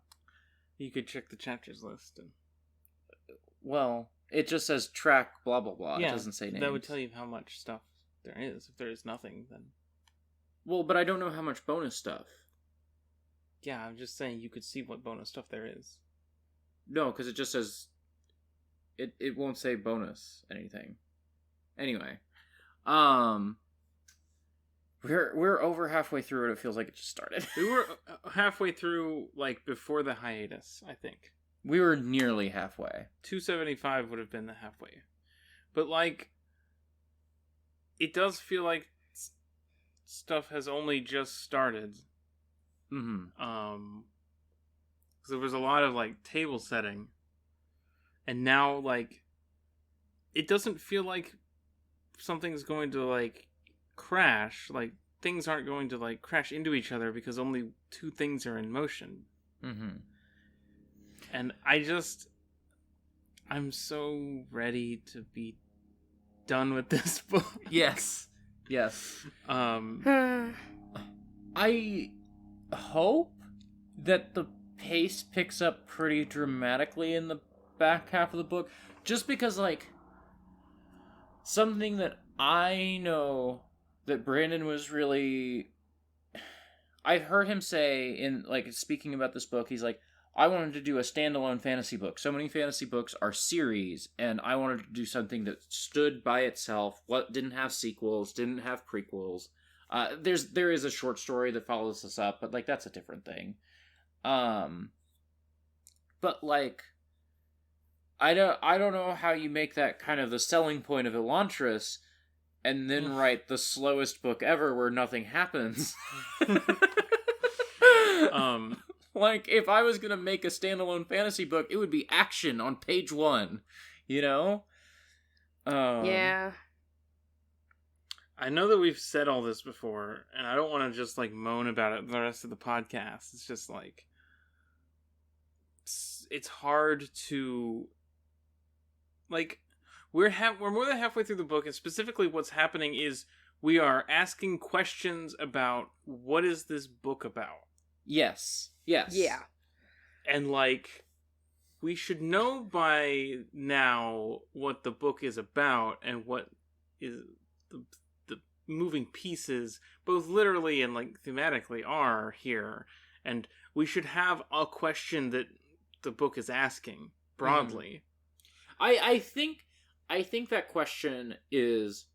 You could check the chapters list. Well, it just says track blah blah blah. Yeah, it doesn't say names. That would tell you how much stuff there is. If there is nothing, then well, but I don't know how much bonus stuff. Yeah, I'm just saying you could see what bonus stuff there is. No, because it just says it won't say bonus anything. Anyway, we're over halfway through it. It feels like it just started. We were halfway through, like before the hiatus, I think. We were nearly halfway. 275 would have been the halfway, but like, it does feel like stuff has only just started. Because there was a lot of like table setting, and now like, it doesn't feel like something's going to like crash. Like things aren't going to like crash into each other because only two things are in motion. And I'm so ready to be done with this book. Yes. I hope that the pace picks up pretty dramatically in the back half of the book, just because, like, something that I know that Brandon was really... I've heard him say in, like, speaking about this book, he's like, I wanted to do a standalone fantasy book. So many fantasy books are series, and I wanted to do something that stood by itself, what didn't have sequels, didn't have prequels. There is a short story that follows this up, but like that's a different thing. But like, I don't know how you make that kind of the selling point of Elantris, and then write the slowest book ever where nothing happens. Like, if I was gonna make a standalone fantasy book, it would be action on page 1, you know? Yeah. I know that we've said all this before, and I don't want to just, like, moan about it the rest of the podcast. It's just, like, it's hard to, like, we're more than halfway through the book, and specifically what's happening is we are asking questions about what is this book about? Yes. Yeah. And, like, we should know by now what the book is about and what is moving pieces, both literally and like thematically, are here, and we should have a question that the book is asking broadly. I think that question is,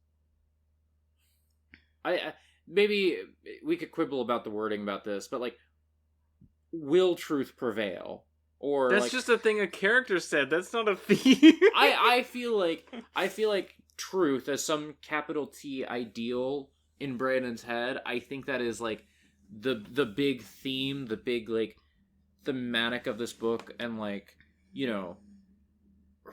I maybe we could quibble about the wording about this, but like, will truth prevail? Or that's like, just a thing a character said. That's not a theme. I feel like truth as some capital T ideal in Brandon's head. I think that is like the big theme, the big like thematic of this book, and like, you know,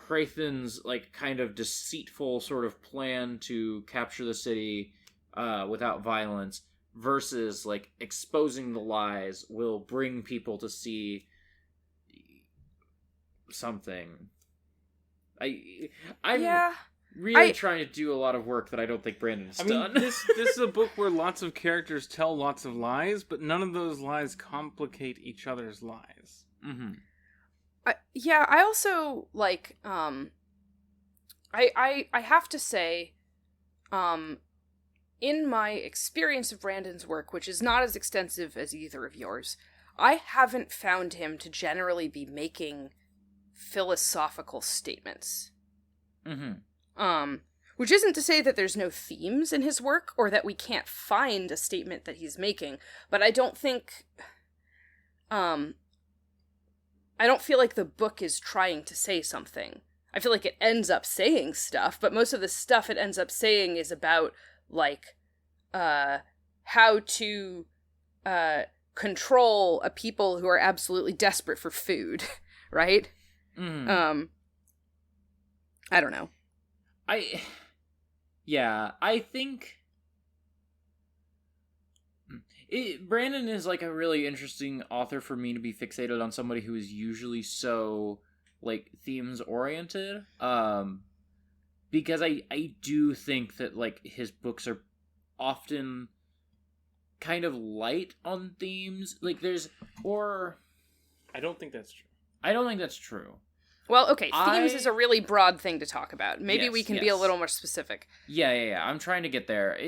Hrathen's like kind of deceitful sort of plan to capture the city without violence versus like exposing the lies will bring people to see something. I'm really trying to do a lot of work that I don't think Brandon's done. This is a book where lots of characters tell lots of lies, but none of those lies complicate each other's lies. Mm-hmm. I also like I have to say, in my experience of Brandon's work, which is not as extensive as either of yours, I haven't found him to generally be making philosophical statements. Mm-hmm. Which isn't to say that there's no themes in his work, or that we can't find a statement that he's making, but I don't think, I don't feel like the book is trying to say something. I feel like it ends up saying stuff, but most of the stuff it ends up saying is about, like, how to, control a people who are absolutely desperate for food, right? Mm-hmm. I don't know. I think Brandon is like a really interesting author for me to be fixated on, somebody who is usually so like themes oriented. Because I do think that like his books are often kind of light on themes. Like I don't think that's true. I don't think that's true. Well, okay, themes is a really broad thing to talk about. Maybe Yes, we can be a little more specific. Yeah. I'm trying to get there.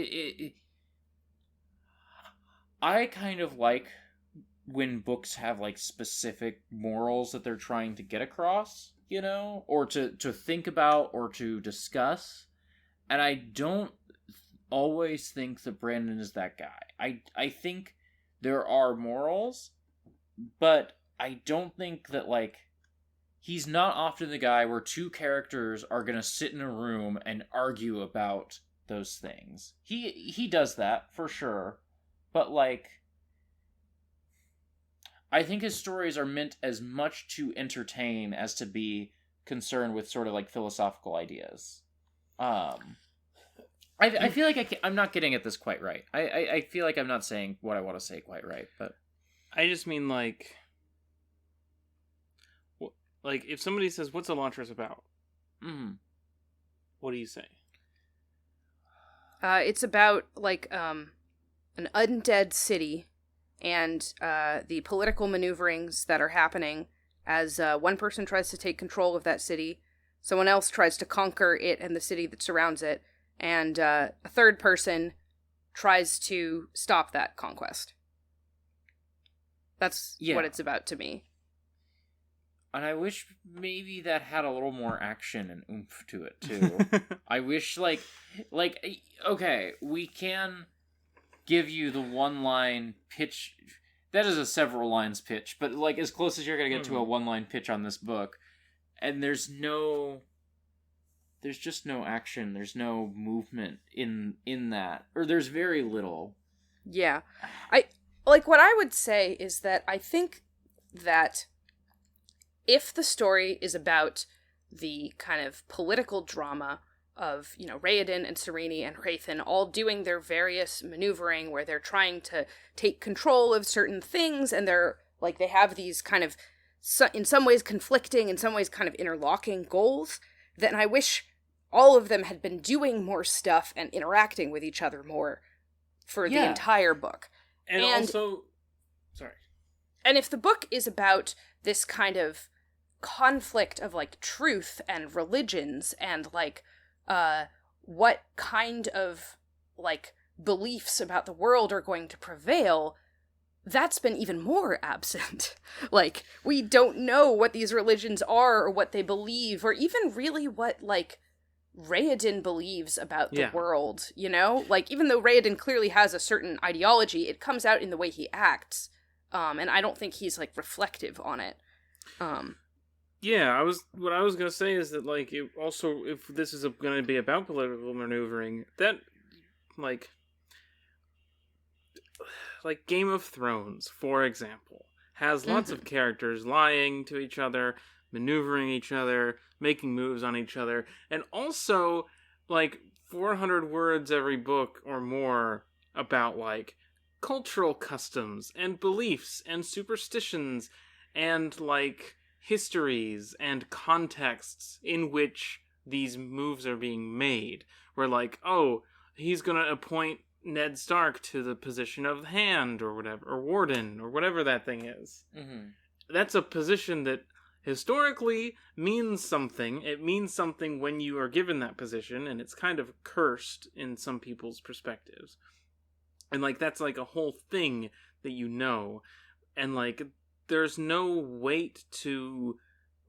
I kind of like when books have like specific morals that they're trying to get across, you know, or to think about or to discuss. And I don't always think that Brandon is that guy. I think there are morals, but I don't think that like he's not often the guy where two characters are going to sit in a room and argue about those things. He does that, for sure. But, like, I think his stories are meant as much to entertain as to be concerned with sort of, like, philosophical ideas. I feel like I'm not getting at this quite right. I feel like I'm not saying what I want to say quite right, but... I just mean, like, if somebody says, what's Elantris about? Mm-hmm. What do you say? It's about, like, an undead city and the political maneuverings that are happening as one person tries to take control of that city, someone else tries to conquer it and the city that surrounds it, and a third person tries to stop that conquest. That's what it's about to me. And I wish maybe that had a little more action and oomph to it, too. I wish, like, okay, we can give you the one-line pitch. That is a several lines pitch, but, like, as close as you're going to get to a one-line pitch on this book. And there's just no action. There's no movement in that. Or there's very little. Yeah. What I would say is that I think that if the story is about the kind of political drama of, you know, Hrathen and Serene and Hrathen all doing their various maneuvering where they're trying to take control of certain things, and they're, like, they have these kind of, in some ways conflicting, in some ways kind of interlocking goals, then I wish all of them had been doing more stuff and interacting with each other more for the entire book. And also... Sorry. And if the book is about this kind of conflict of, like, truth and religions and, like, what kind of, like, beliefs about the world are going to prevail, that's been even more absent. Like, we don't know what these religions are or what they believe, or even really what, like, Hrathen believes about the world, you know? Like, even though Hrathen clearly has a certain ideology, it comes out in the way he acts, and I don't think he's, like, reflective on it. Yeah, what I was gonna say is that, like, it also, if this is gonna be about political maneuvering, that, like Game of Thrones, for example, has lots of characters lying to each other, maneuvering each other, making moves on each other, and also, like, 400 words every book or more about, like, cultural customs and beliefs and superstitions and, like, histories and contexts in which these moves are being made. Where, like, oh, he's gonna appoint Ned Stark to the position of Hand or whatever, or Warden, or whatever that thing is. That's a position that historically means something. It means something when you are given that position, and it's kind of cursed in some people's perspectives. And, like, that's, like, a whole thing that you know. And, like, there's no weight to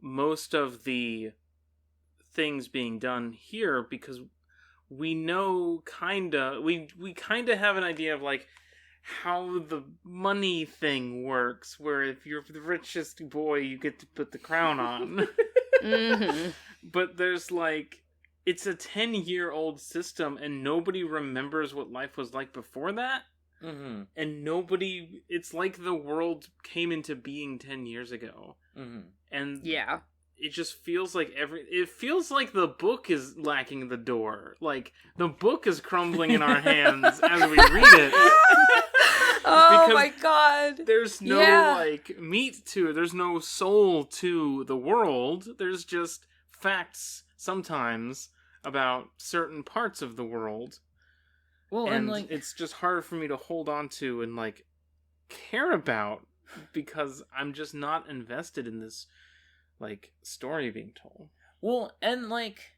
most of the things being done here because we know we kinda have an idea of, like, how the money thing works, where if you're the richest boy, you get to put the crown on. But there's, like, it's a 10-year-old system, and nobody remembers what life was like before that. And it's like the world came into being 10 years ago. And it just feels like it feels like the book is lacking the door. Like, the book is crumbling in our hands as we read it. Oh my god. There's no, like, meat to it. There's no soul to the world. There's just facts, sometimes, about certain parts of the world. Well, and like, it's just hard for me to hold on to and, like, care about, because I'm just not invested in this, like, story being told. Well, and, like,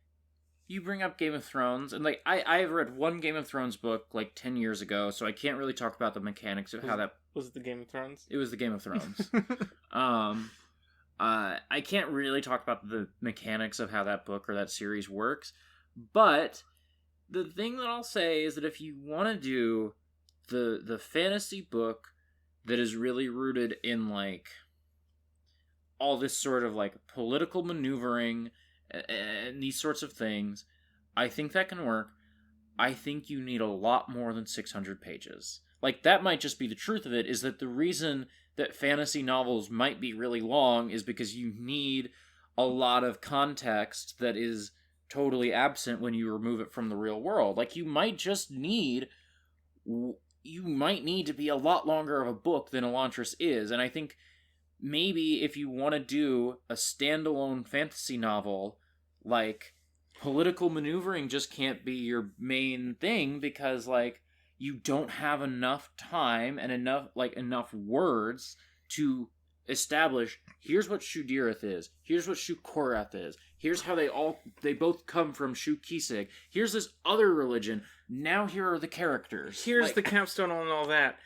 you bring up Game of Thrones, and, like, I've read one Game of Thrones book, like, 10 years ago, so I can't really talk about the mechanics of how that... Was it the Game of Thrones? It was the Game of Thrones. I can't really talk about the mechanics of how that book or that series works, but the thing that I'll say is that if you want to do the fantasy book that is really rooted in, like, all this sort of, like, political maneuvering and these sorts of things, I think that can work. I think you need a lot more than 600 pages. Like, that might just be the truth of it, is that the reason that fantasy novels might be really long is because you need a lot of context that is totally absent when you remove it from the real world. Like, you might need to be a lot longer of a book than Elantris is, and I think maybe if you want to do a standalone fantasy novel, like, political maneuvering just can't be your main thing, because, like, you don't have enough time and enough words to establish, here's what Shu-Direth is, here's what Shu-Korath is, here's how they both come from Shu-Kisig, here's this other religion, now here are the characters. Here's, like, the capstone on all that.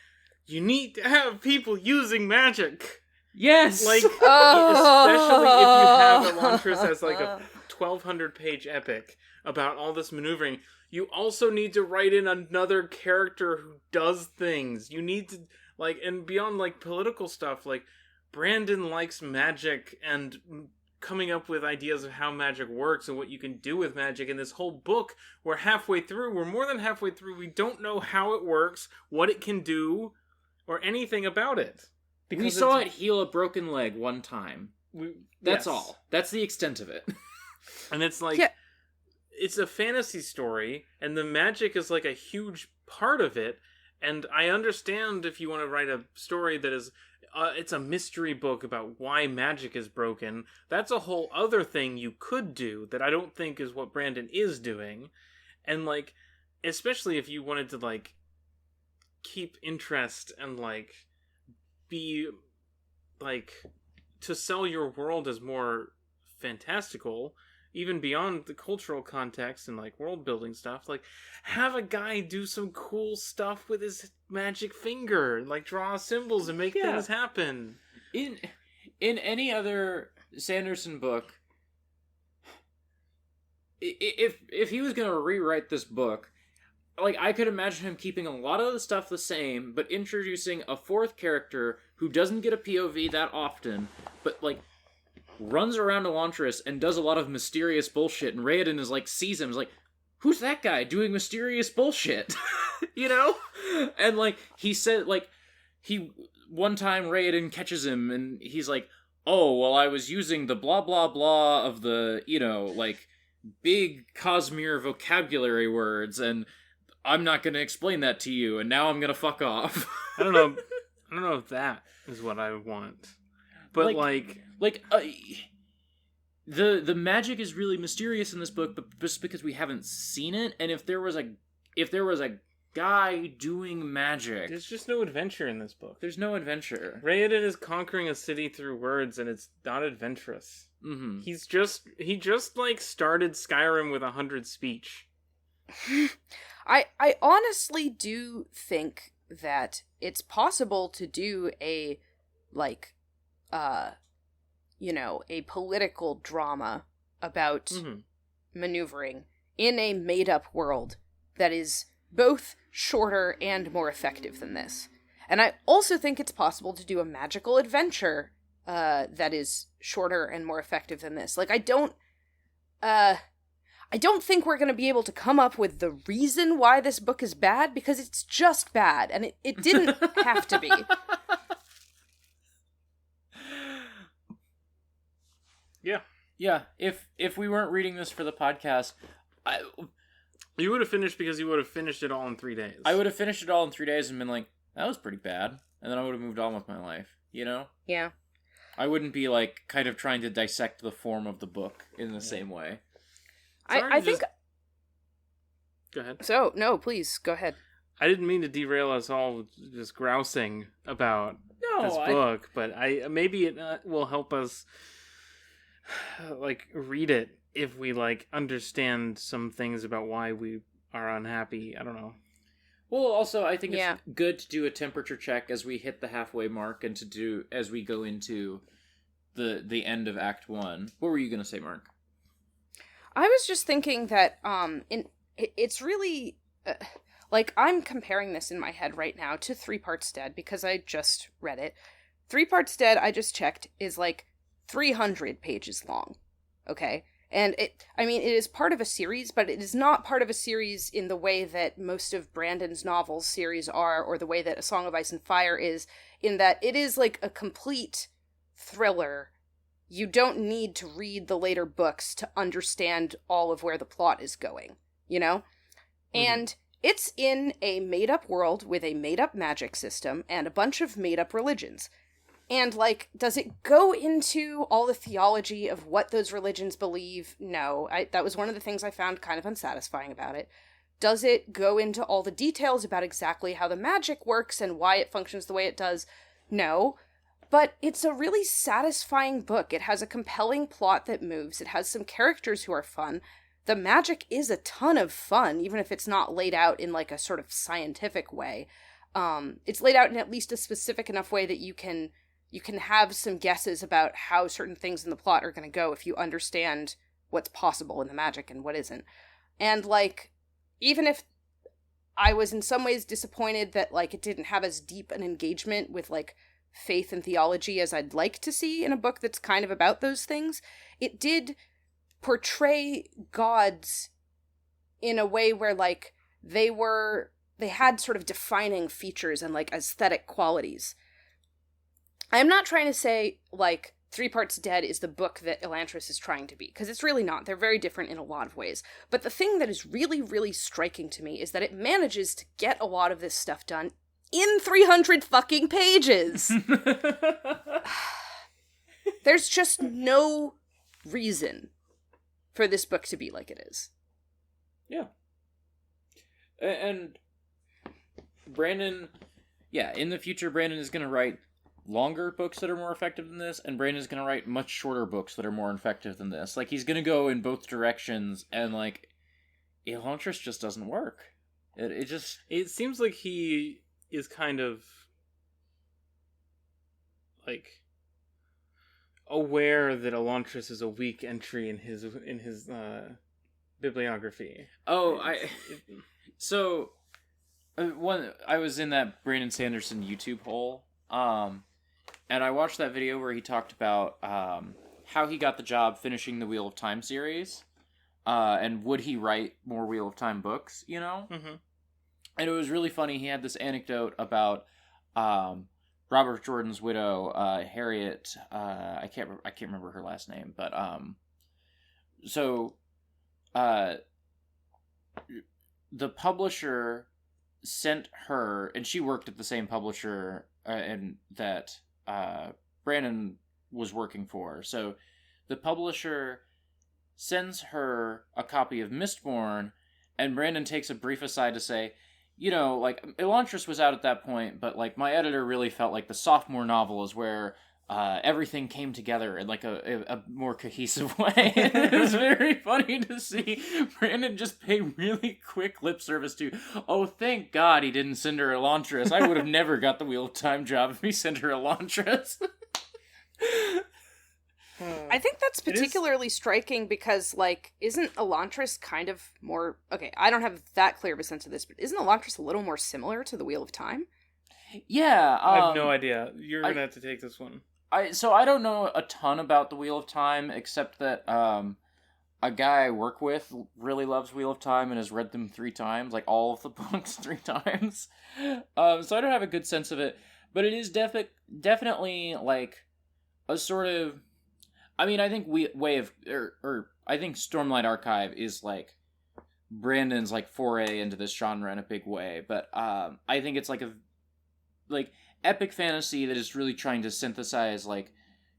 You need to have people using magic. Yes! Like, especially if you have Elantris as, like, a 1,200-page epic about all this maneuvering, you also need to write in another character who does things. You need to, like, and beyond, like, political stuff, like, Brandon likes magic and coming up with ideas of how magic works and what you can do with magic. In this whole book, we're more than halfway through, we don't know how it works, what it can do, or anything about it. Because we saw it heal a broken leg one time. That's all. That's the extent of it. And it's like, it's a fantasy story, and the magic is, like, a huge part of it. And I understand if you want to write a story that is, it's a mystery book about why magic is broken. That's a whole other thing you could do that I don't think is what Brandon is doing. And, like, especially if you wanted to, like, keep interest and, like, be, like, to sell your world as more fantastical, even beyond the cultural context and like world building stuff, like have a guy do some cool stuff with his magic finger, like draw symbols and make things happen. In any other Sanderson book, if he was going to rewrite this book, like, I could imagine him keeping a lot of the stuff the same, but introducing a fourth character who doesn't get a POV that often, but, like, runs around Elantris and does a lot of mysterious bullshit, and Hrathen is, like, sees him, is like, who's that guy doing mysterious bullshit? You know? And, like, he said, like, one time Hrathen catches him, and he's like, oh, well, I was using the blah blah blah of the, you know, like, big Cosmere vocabulary words, and I'm not going to explain that to you, and now I'm going to fuck off. I don't know if that is what I want. But the magic is really mysterious in this book, but just because we haven't seen it, and if there was a guy doing magic, there's just no adventure in this book. There's no adventure. Hrathen is conquering a city through words, and it's not adventurous. Mm-hmm. He just like started Skyrim with 100 speech. I honestly do think that it's possible to do a, like, a political drama about maneuvering in a made-up world that is both shorter and more effective than this. And I also think it's possible to do a magical adventure that is shorter and more effective than this. Like, I don't think we're going to be able to come up with the reason why this book is bad, because it's just bad, and it didn't have to be. Yeah. Yeah, if we weren't reading this for the podcast, you would have finished because you would have finished it all in 3 days. I would have finished it all in 3 days and been like, that was pretty bad. And then I would have moved on with my life, you know? Yeah. I wouldn't be, like, kind of trying to dissect the form of the book in the same way. I think... Go ahead. So, no, please, go ahead. I didn't mean to derail us all just grousing about this book, but maybe it will help us, like, read it if we, like, understand some things about why we are unhappy. I don't know. Well, also, I think it's good to do a temperature check as we hit the halfway mark and to do as we go into the end of Act 1. What were you going to say, Mark? I was just thinking that it's really... like, I'm comparing this in my head right now to 3 Parts Dead because I just read it. 3 Parts Dead, I just checked, is like 300 pages long. Okay? And it is part of a series, but it is not part of a series in the way that most of Brandon's novels series are, or the way that A Song of Ice and Fire is, in that it is like a complete thriller. You don't need to read the later books to understand all of where the plot is going, you know? And it's in a made-up world with a made-up magic system and a bunch of made-up religions. And, like, does it go into all the theology of what those religions believe? No. That was one of the things I found kind of unsatisfying about it. Does it go into all the details about exactly how the magic works and why it functions the way it does? No. But it's a really satisfying book. It has a compelling plot that moves. It has some characters who are fun. The magic is a ton of fun, even if it's not laid out in, like, a sort of scientific way. It's laid out in at least a specific enough way that you can have some guesses about how certain things in the plot are going to go if you understand what's possible in the magic and what isn't. And, like, even if I was in some ways disappointed that, like, it didn't have as deep an engagement with, like, faith and theology as I'd like to see in a book that's kind of about those things, it did portray gods in a way where, like, they had sort of defining features and, like, aesthetic qualities. I'm not trying to say, like, 3 Parts Dead is the book that Elantris is trying to be, because it's really not. They're very different in a lot of ways. But the thing that is really, really striking to me is that it manages to get a lot of this stuff done in 300 fucking pages! There's just no reason for this book to be like it is. Yeah. And Brandon... Yeah, in the future, Brandon is going to write longer books that are more effective than this, and Brandon's gonna write much shorter books that are more effective than this. Like, he's gonna go in both directions, and, like, Elantris just doesn't work. It seems like he is kind of, like, aware that Elantris is a weak entry in his bibliography. Oh, I was in that Brandon Sanderson YouTube hole, and I watched that video where he talked about how he got the job finishing the Wheel of Time series, and would he write more Wheel of Time books, you know? Mm-hmm. And it was really funny. He had this anecdote about Robert Jordan's widow, Harriet. I can't remember her last name, but the publisher sent her, and she worked at the same publisher and that Brandon was working for. So the publisher sends her a copy of Mistborn, and Brandon takes a brief aside to say, you know, like, Elantris was out at that point, but, like, my editor really felt like the sophomore novel is where everything came together in, like, a more cohesive way. It was very funny to see Brandon just pay really quick lip service to, oh, thank God he didn't send her Elantris. I would have never got the Wheel of Time job if he sent her Elantris. I think that's particularly striking because, like, isn't Elantris kind of more... Okay, I don't have that clear of a sense of this, but isn't Elantris a little more similar to the Wheel of Time? Yeah. I have no idea. You're going to have to take this one. So I don't know a ton about the Wheel of Time, except that a guy I work with really loves Wheel of Time and has read them 3 times, like all of the books 3 times. So I don't have a good sense of it, but it is definitely like a sort of... I mean, I think I think Stormlight Archive is, like, Brandon's, like, foray into this genre in a big way, but I think it's, like, epic fantasy that is really trying to synthesize, like,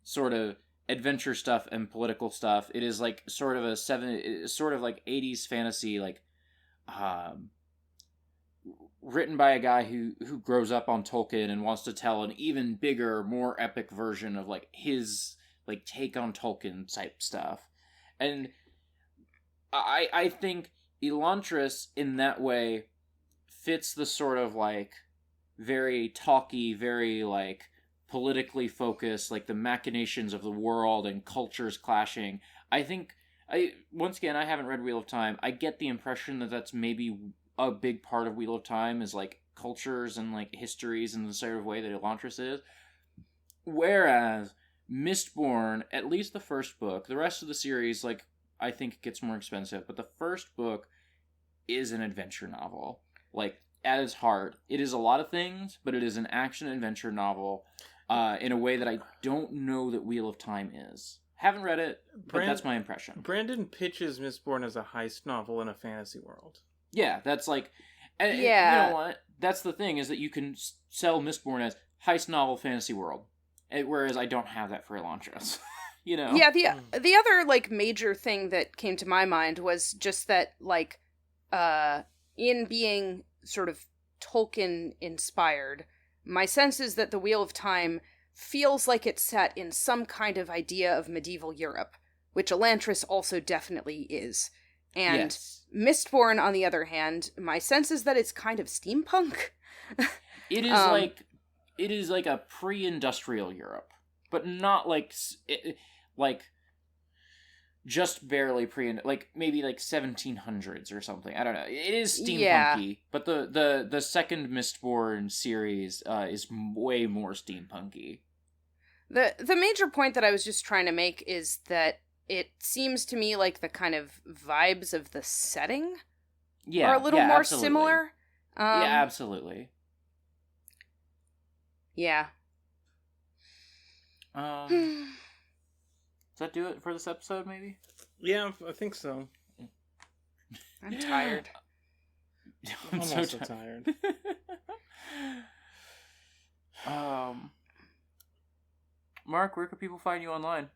sort of adventure stuff and political stuff. It is, like, sort of like 80s fantasy, like, written by a guy who grows up on Tolkien and wants to tell an even bigger, more epic version of, like, his... like, take on Tolkien type stuff. And I think Elantris, in that way, fits the sort of, like, very talky, very, like, politically focused, like, the machinations of the world and cultures clashing. I think, once again, I haven't read Wheel of Time. I get the impression that that's maybe a big part of Wheel of Time is, like, cultures and, like, histories in the sort of way that Elantris is. Whereas... Mistborn, at least the first book, the rest of the series, like, I think it gets more expensive, but the first book is an adventure novel. Like, at its heart, it is a lot of things, but it is an action-adventure novel in a way that I don't know that Wheel of Time is. Haven't read it, but that's my impression. Brandon pitches Mistborn as a heist novel in a fantasy world. Yeah, that's like... And, yeah. You know what? That's the thing, is that you can sell Mistborn as heist novel fantasy world. Whereas I don't have that for Elantris, you know? Yeah, the other, like, major thing that came to my mind was just that, like, in being sort of Tolkien-inspired, my sense is that the Wheel of Time feels like it's set in some kind of idea of medieval Europe, which Elantris also definitely is. And yes. Mistborn, on the other hand, my sense is that it's kind of steampunk. It is like a pre-industrial Europe, but not like just barely like maybe like 1700s or something. I don't know. It is steampunky, but the second Mistborn series is way more steampunky. The major point that I was just trying to make is that it seems to me like the kind of vibes of the setting are a little more absolutely. similar. Yeah, absolutely. Yeah. Does that do it for this episode, maybe? Yeah, I think so. I'm tired. I'm so also tired. Mark, where can people find you online?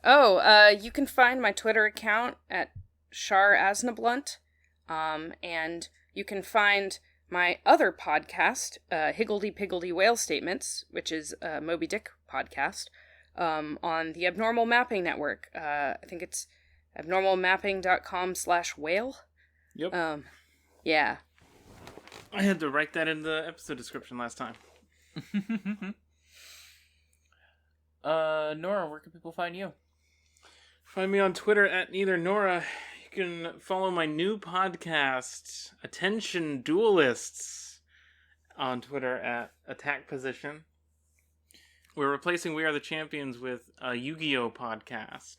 You can find my Twitter account at Shar Asnablunt. And you can find my other podcast, Higgledy Piggledy Whale Statements, which is a Moby Dick podcast, on the Abnormal Mapping Network. I think it's abnormalmapping.com/whale. Yep. Yeah. I had to write that in the episode description last time. Nora, where can people find you? Find me on Twitter at neither Nora. You can follow my new podcast, Attention Duelists, on Twitter at Attack Position. We're replacing We Are the Champions with a Yu-Gi-Oh! Podcast.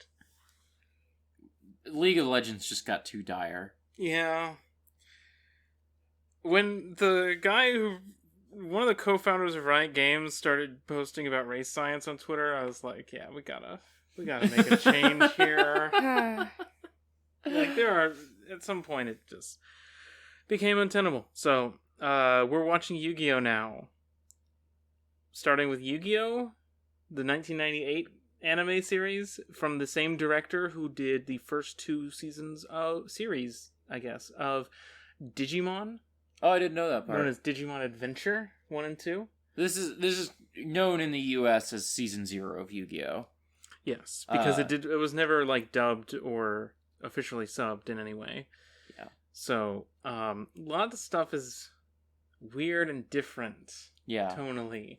League of Legends just got too dire. Yeah. When one of the co-founders of Riot Games started posting about race science on Twitter, I was like, yeah, we gotta make a change here. Like, at some point it just became untenable. So, we're watching Yu-Gi-Oh! Now. Starting with Yu-Gi-Oh! The 1998 anime series from the same director who did the first 2 seasons of series, I guess, of Digimon. Oh, I didn't know that part. Known as Digimon Adventure 1 and 2. This is known in the U.S. as Season 0 of Yu-Gi-Oh! Yes, because it was never like dubbed or officially subbed in any way. Yeah. So, a lot of the stuff is weird and different. Yeah. Tonally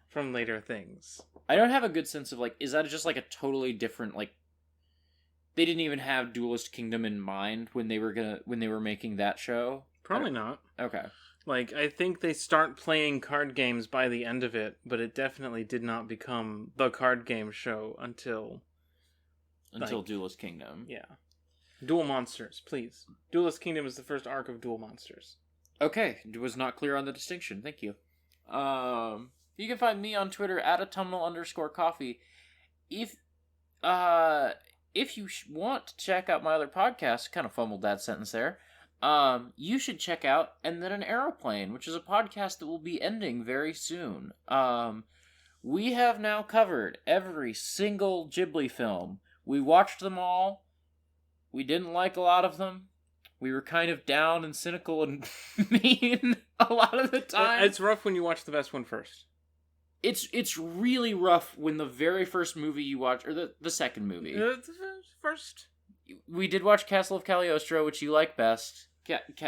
from later things. I don't have a good sense of, like, is that just like a totally different, like, they didn't even have Duelist Kingdom in mind when they were making that show? Probably not. Okay. Like, I think they start playing card games by the end of it, but it definitely did not become the card game show until Duelist Kingdom. Yeah. Duel Monsters, please. Duelist Kingdom is the first arc of Duel Monsters. Okay, was not clear on the distinction. Thank you. You can find me on Twitter at autumnal_coffee. If you want to check out my other podcast, kind of fumbled that sentence there. You should check out And Then an Aeroplane, which is a podcast that will be ending very soon. We have now covered every single Ghibli film. We watched them all. We didn't like a lot of them. We were kind of down and cynical and mean a lot of the time. It's rough when you watch the best one first. It's really rough when the very first movie you watch, or the second movie. First. We did watch Castle of Cagliostro, which you like best.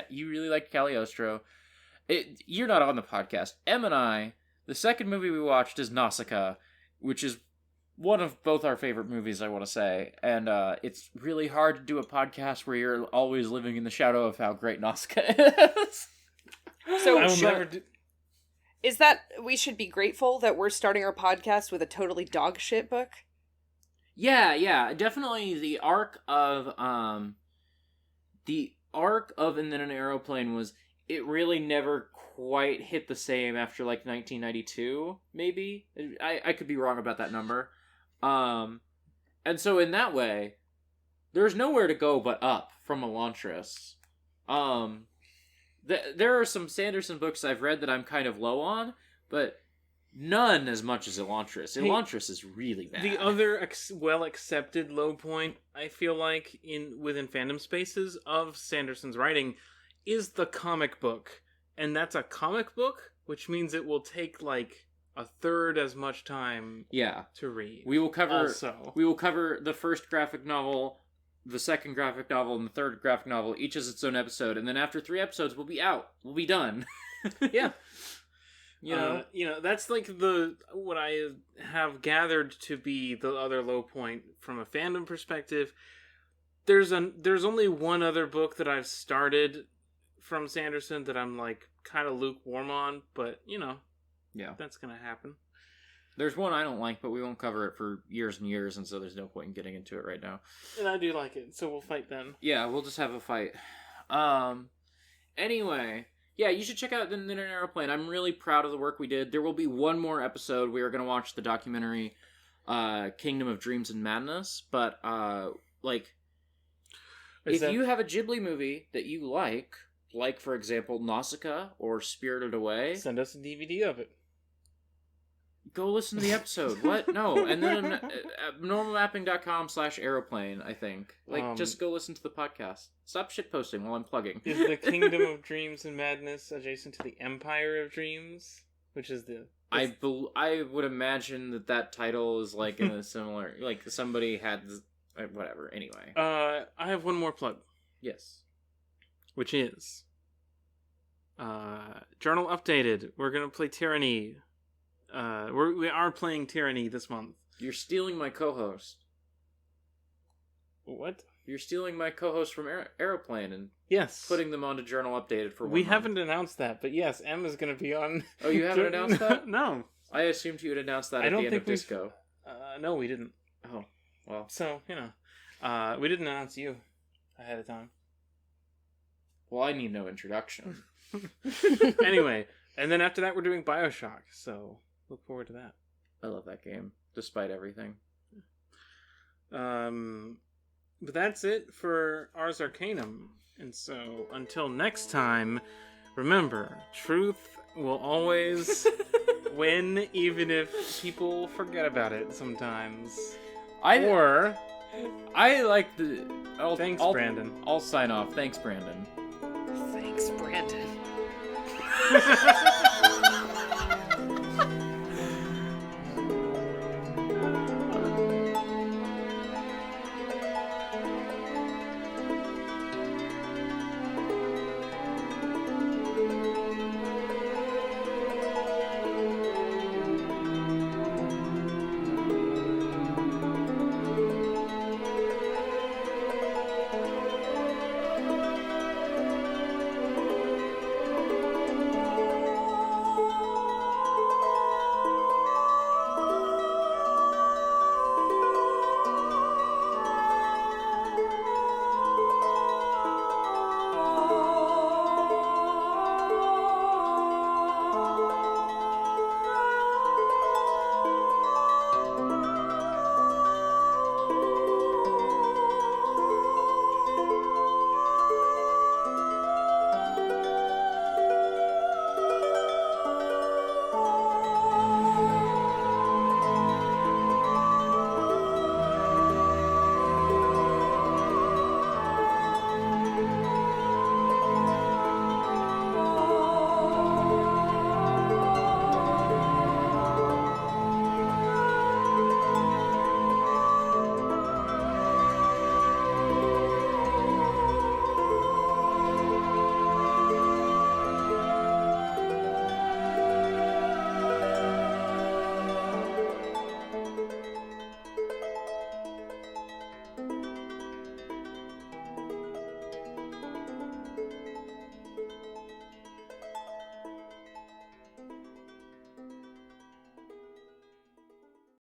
You really liked Cagliostro. You're not on the podcast. Em and I, the second movie we watched is Nausicaa, which is one of both our favorite movies, I want to say. And it's really hard to do a podcast where you're always living in the shadow of how great Nausicaa is. So I will never do... Is that we should be grateful that we're starting our podcast with a totally dog shit book? Yeah, definitely the arc of And Then an Aeroplane was, it really never quite hit the same after like 1992, maybe. I could be wrong about that number. And so in that way, there's nowhere to go but up from Elantris. There are some Sanderson books I've read that I'm kind of low on, but none as much as Elantris. Elantris is really bad. The other well-accepted low point, I feel like, within fandom spaces of Sanderson's writing, is the comic book. And that's a comic book, which means it will take, like, a third as much time to read. We will cover the first graphic novel, the second graphic novel, and the third graphic novel, each as its own episode, and then after 3 episodes, we'll be out. We'll be done. Yeah. You know, that's like what I have gathered to be the other low point from a fandom perspective. There's only one other book that I've started from Sanderson that I'm like kind of lukewarm on, but that's gonna happen. There's one I don't like, but we won't cover it for years and years, and so there's no point in getting into it right now. And I do like it, so we'll fight then. Yeah, we'll just have a fight. Anyway, yeah, you should check out And Then an Aeroplane. I'm really proud of the work we did. There will be one more episode. We are going to watch the documentary Kingdom of Dreams and Madness, but if you have a Ghibli movie that you like, for example, Nausicaa or Spirited Away, send us a DVD of it. Go listen to the episode. What? No. And then normalmapping.com/aeroplane, I think. Just go listen to the podcast. Stop shitposting while I'm plugging. Is the Kingdom of Dreams and Madness adjacent to the Empire of Dreams? Which is the... I would imagine that title is like in a similar... Like, somebody had... Whatever. Anyway. I have one more plug. Yes. Which is... Journal updated. We're gonna play Tyranny. We are playing Tyranny this month. You're stealing my co-host. What? You're stealing my co-host from Aeroplane and yes, putting them onto Journal Updated for 1 We month. haven't announced that, but yes, M is going to be on... Oh, you haven't announced that? No. I assumed you had announced that at the end of Disco. No, we didn't. Oh, well. So, we didn't announce you ahead of time. Well, I need no introduction. Anyway, and then after that we're doing BioShock, so look forward to that. I love that game, despite everything. But that's it for Ars Arcanum. And so, until next time, remember, truth will always win, even if people forget about it sometimes. I like the... Thanks, Brandon. I'll sign off. Thanks, Brandon. Thanks, Brandon.